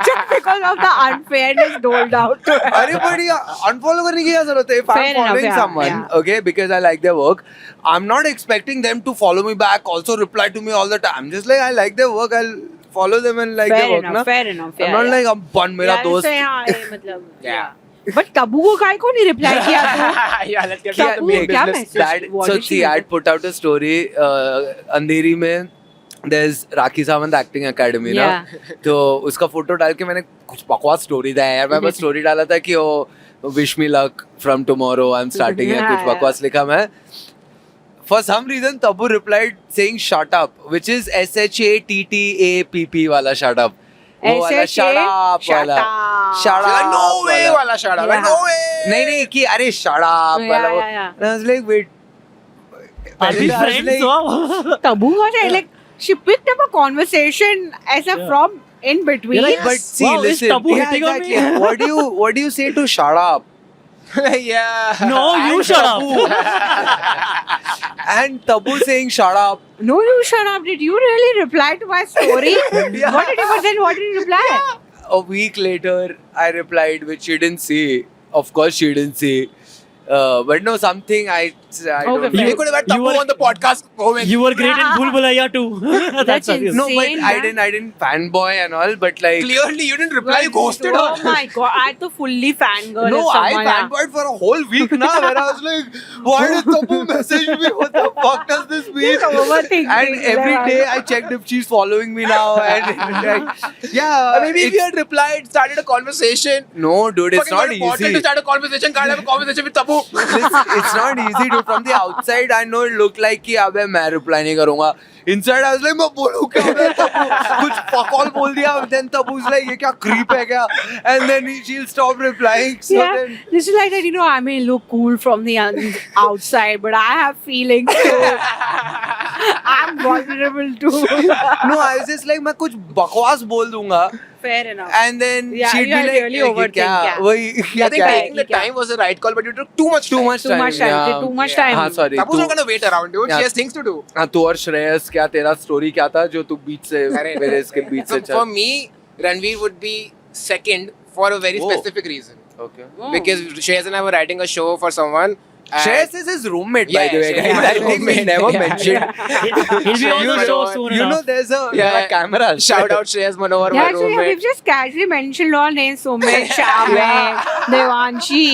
Just because of the unfairness doled out to her. अरे but ये unfollow करने की क्या जरूरत है? If Fair I'm enough, following yeah, someone, yeah. okay, because I like their work, I'm not expecting them to follow me back, also reply to me all the time. Just like I like their work, I'll follow them and like their Fair work. enough, ना? fair enough. I'm not like I'm bun मेरा Yeah, दोस्त. so हाँ, ये मतलब. Yeah. But Tabu को काय को नहीं reply किया तू? Yeah, let's get क्या back to the वो- main क्या business. message? That, What so did she see, I message? had put out a story. अंधेरी में there's Rakhi Sawant Acting Academy ना. Yeah. तो उसका फोटो डाल के मैंने कुछ बकवास स्टोरी था यार. मैं बस स्टोरी डाला था कि ओ wish me luck from tomorrow I'm starting है. कुछ Yeah. बकवास लिखा मैं. For some reason, Tabu replied saying "shut up," which is SHATTAPP वाला shut up. वो वाला shut up वाला. Shut She's like, up no way वाला. वाला shut up. Like, Yeah. no way. नहीं कि अरे shut up Yeah, वाला वो. yeah. And I was like, wait. Are we I was friends? like- Wow. Tabu का like she picked up a conversation as a Yeah. from in between. You're like, But see, Wow, is listen. Tabu Yeah, hitting on me? exactly. What do you say to shut up? Yeah. No, you And shut up. And Tabu saying shut up. No, you shut up. Did you really reply to my story? Yeah. What did you reply? A week later, I replied, which she didn't see. Of course, she didn't see. But no, something I don't Okay, know. You could have had You Tapu were- on the podcast. You were great in Bhool Bhulaiya too. That's obvious. No, but Insane, I man. didn't fanboy and all. But like, Clearly, you didn't reply. You ghosted Oh her. my god, I had to fully fangirl. no, if I someone- fanboyed for a whole week now. Where I was like, why did Tabu message me? What the fuck does this mean? Just overthinking, And every like- day I checked if she's following me now. And like, yeah, Maybe if you had replied, started a conversation. no, dude, it's Fucking not not important easy. to start a conversation. Can't have a conversation with Tapu. It's not easy, dude. From the outside, I know it looked like कि अबे मैं reply नहीं करूँगा. Inside I was like, मैं बोलूँ क्या? मैं कुछ fuck all बोल दिया. Then Tabu's like, ये क्या creep है क्या? And then she'll stop replying. So Yeah, then, this is like that. I may look cool from the outside, but I have feelings too. I'm vulnerable too. no, I was just like, मैं कुछ बकवास बोल दूँगा. Fair enough. And then Yeah, she'd you be are like, really ये overthink, क्या? yeah. वही I क्या think क्या? taking the time was the right call, but you took too much Too time. much Too much time. Yeah. Too much Yeah. time. हाँ, sorry. Tabu's not gonna wait around, dude. Yeah. She has things to do. हाँ, तू और श्रेयस क्या तेरा story क्या था जो तू बीच से अरे, मेरे इसके बीच से So for me, Ranveer would be second for a very Whoa. specific reason. Okay. Oh. Because Shreyas and I were writing a show for someone. and- Shreyas is his roommate, by Yeah, the way, yeah, guys. yeah. I think we never Yeah. mentioned. He'll be on the show soon You know, enough. there's a Yeah. camera. Shout out Shreyas Manohar, Yeah, my actually, roommate. we've just casually mentioned all names: Sumit, Shyam, Devanshi.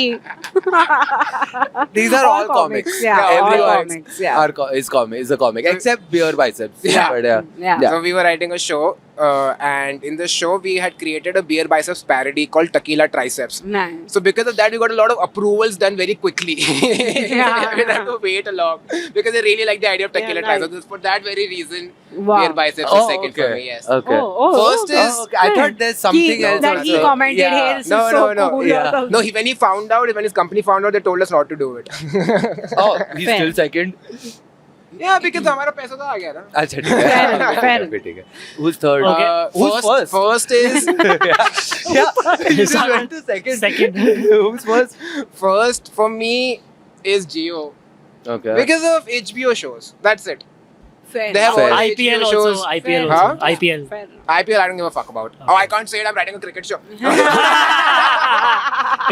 These are all comics. Yeah, all Everyone comics. Yeah. is a comic, except Beer Biceps. Yeah. But Yeah. So we were writing a show, and in the show we had created a Beer Biceps parody called Tequila Triceps. Nice. So because of that, we got a lot of approvals done very quickly. Yeah. We didn't have to wait a lot because they really like the idea of Tequila Yeah, nice. Triceps. For that very reason, Wow. Beer Biceps is second for me. Yes. Okay. First is- Okay. I thought there's something else. that he also. commented Yeah. here. This No, is so no, no. cool. Yeah. No, when he found out, when his company found out, they told us not to do it. Oh, he's Fair. still second. Yeah, because हमारा पैसा तो आ गया ना. अच्छा ठीक है. Fair enough, fair Okay, ठीक है. Who's third? Okay. Who's first? First is Yeah. You just went to second. Second. Who's first? first for me is Geo Okay. because of HBO shows. That's it. Fair. They have Fair. all IPL HBO also. shows. IPL Fair. also. Huh? IPL. Fair. IPL, I don't give a fuck about. Oh, I can't say it. I'm writing a cricket show.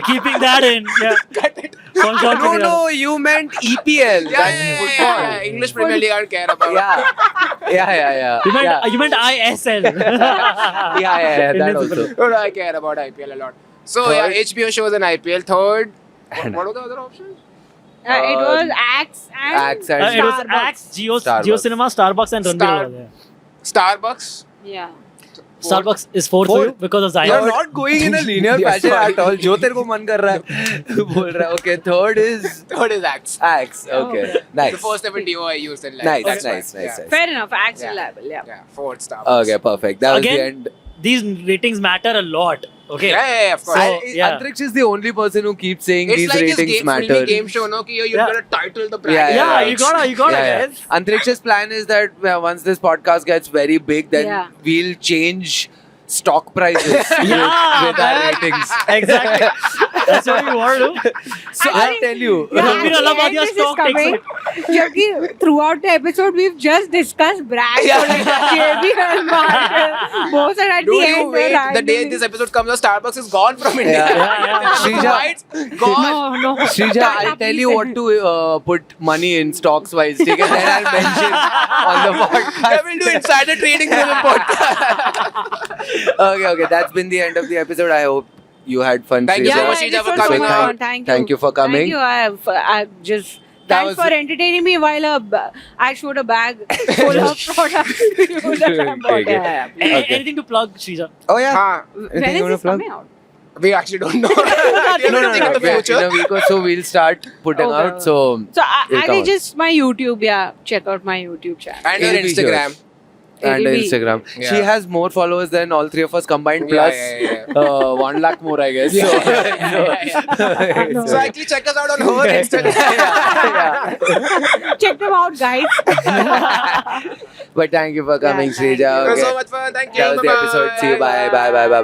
Keeping that in. Yeah. Cut it. Falls down No, to the- no, you meant EPL. That's football. English Premier League, I don't care about. Yeah. You meant ISL. Yeah, that also. No, I care about IPL a lot. So Third? yeah, HBO shows and IPL. Third, what were the other options? It was Axe and Axe and It was Starbucks. Axe, Geo Starbucks. Cinema, Starbucks, and Ranveer. Star- over there. Starbucks. Yeah. Starbucks is fourth for you Fourth. because of You're Zion. not going in a linear Yeah, fashion sorry. at all. जो तेरे को मन कर रहा है बोल रहा है. Okay, third is Third is Axe. Axe. Okay, nice. The first ever DO I used in life. Nice, That's nice, why. nice, Yeah. nice. Fair enough. Axe Yeah. reliable. Yeah. Yeah, fourth Starbucks. Okay, perfect. That was the Again, end. These ratings matter a lot. Okay. Yeah, of course. So, yeah. Antriksh is the only person who keeps saying It's these like his ratings game, matter. filmy game show, no? Ki you're Yeah. gonna title the brand. Yeah, you gotta, Yeah. guys. Antriksh's plan is that once this podcast gets very big, then Yeah. we'll change stock prices Yeah, with our man. ratings. Exactly. That's what you want to do. So I'll tell you. Yeah, Ranveer at the Allahabadiya end, this is stock takes coming. it. जबकि throughout the episode we've just discussed brands. Yeah. So like JB and Marshall. Both are at Dude, the you end. wait. they're The day randomly- this episode comes out, Starbucks is gone from India. Yeah. Shrija. It's gone. No. Shrija, Tata, I'll tell please you say- what to put money in stocks wise. Take it, then I'll mention on the podcast. Yeah, we'll do insider trading through the podcast. Okay. That's been the end of the episode. I hope you had fun. Thank you Shrija. so Yeah, much, Shrija, for episode coming was on. on. Thank you. Thank you for coming. Thank you. I just That thanks was- for entertaining me while I showed a bag full of products to you that I bought. Okay. Yeah. Okay. Anything to plug, Shrija? Oh yeah. Huh. When Anything you is wanna this plug? coming out? We actually don't know. We have to think of the Yeah, future. in a week or so we'll start putting Okay. out. So So It'll I come out. just my YouTube. Yeah, check out my YouTube channel. And your It'll be Instagram. and It'll be- Instagram. Yeah. She has more followers than all three of us combined. Yeah, Plus, yeah. 1 lakh more, I guess. Yeah, So, yeah. So actually check us out on her Instagram. Check them out, guys. But thank you for coming, Yeah, thank Shrija. It was Okay. so much fun. Thank you. That was the Bye-bye. episode. See you.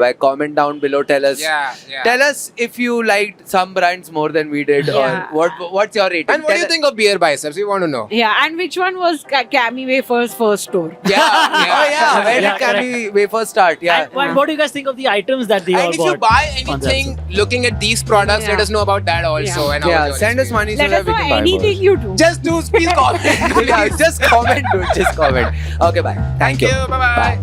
Bye. Comment down below. Tell us. Yeah. Tell us if you liked some brands more than we did, Yeah. or what's your rating? And what do you think of Beer Biceps? We want to know. Yeah, and which one was Cami Wafer's first store? Yeah. Oh yeah, where Yeah, did Cami Wafers start? Yeah. And what do you guys think of the items that they all And if you bought? buy on the anything looking at these products, Yeah. let us know about that also. Yeah. And how Yeah, was your send us experience. money so Let that us we know can buy anything more. you do. Just do, please comment. Yeah, just comment, dude. Just comment. Okay, bye. Thank you. Bye-bye. Bye.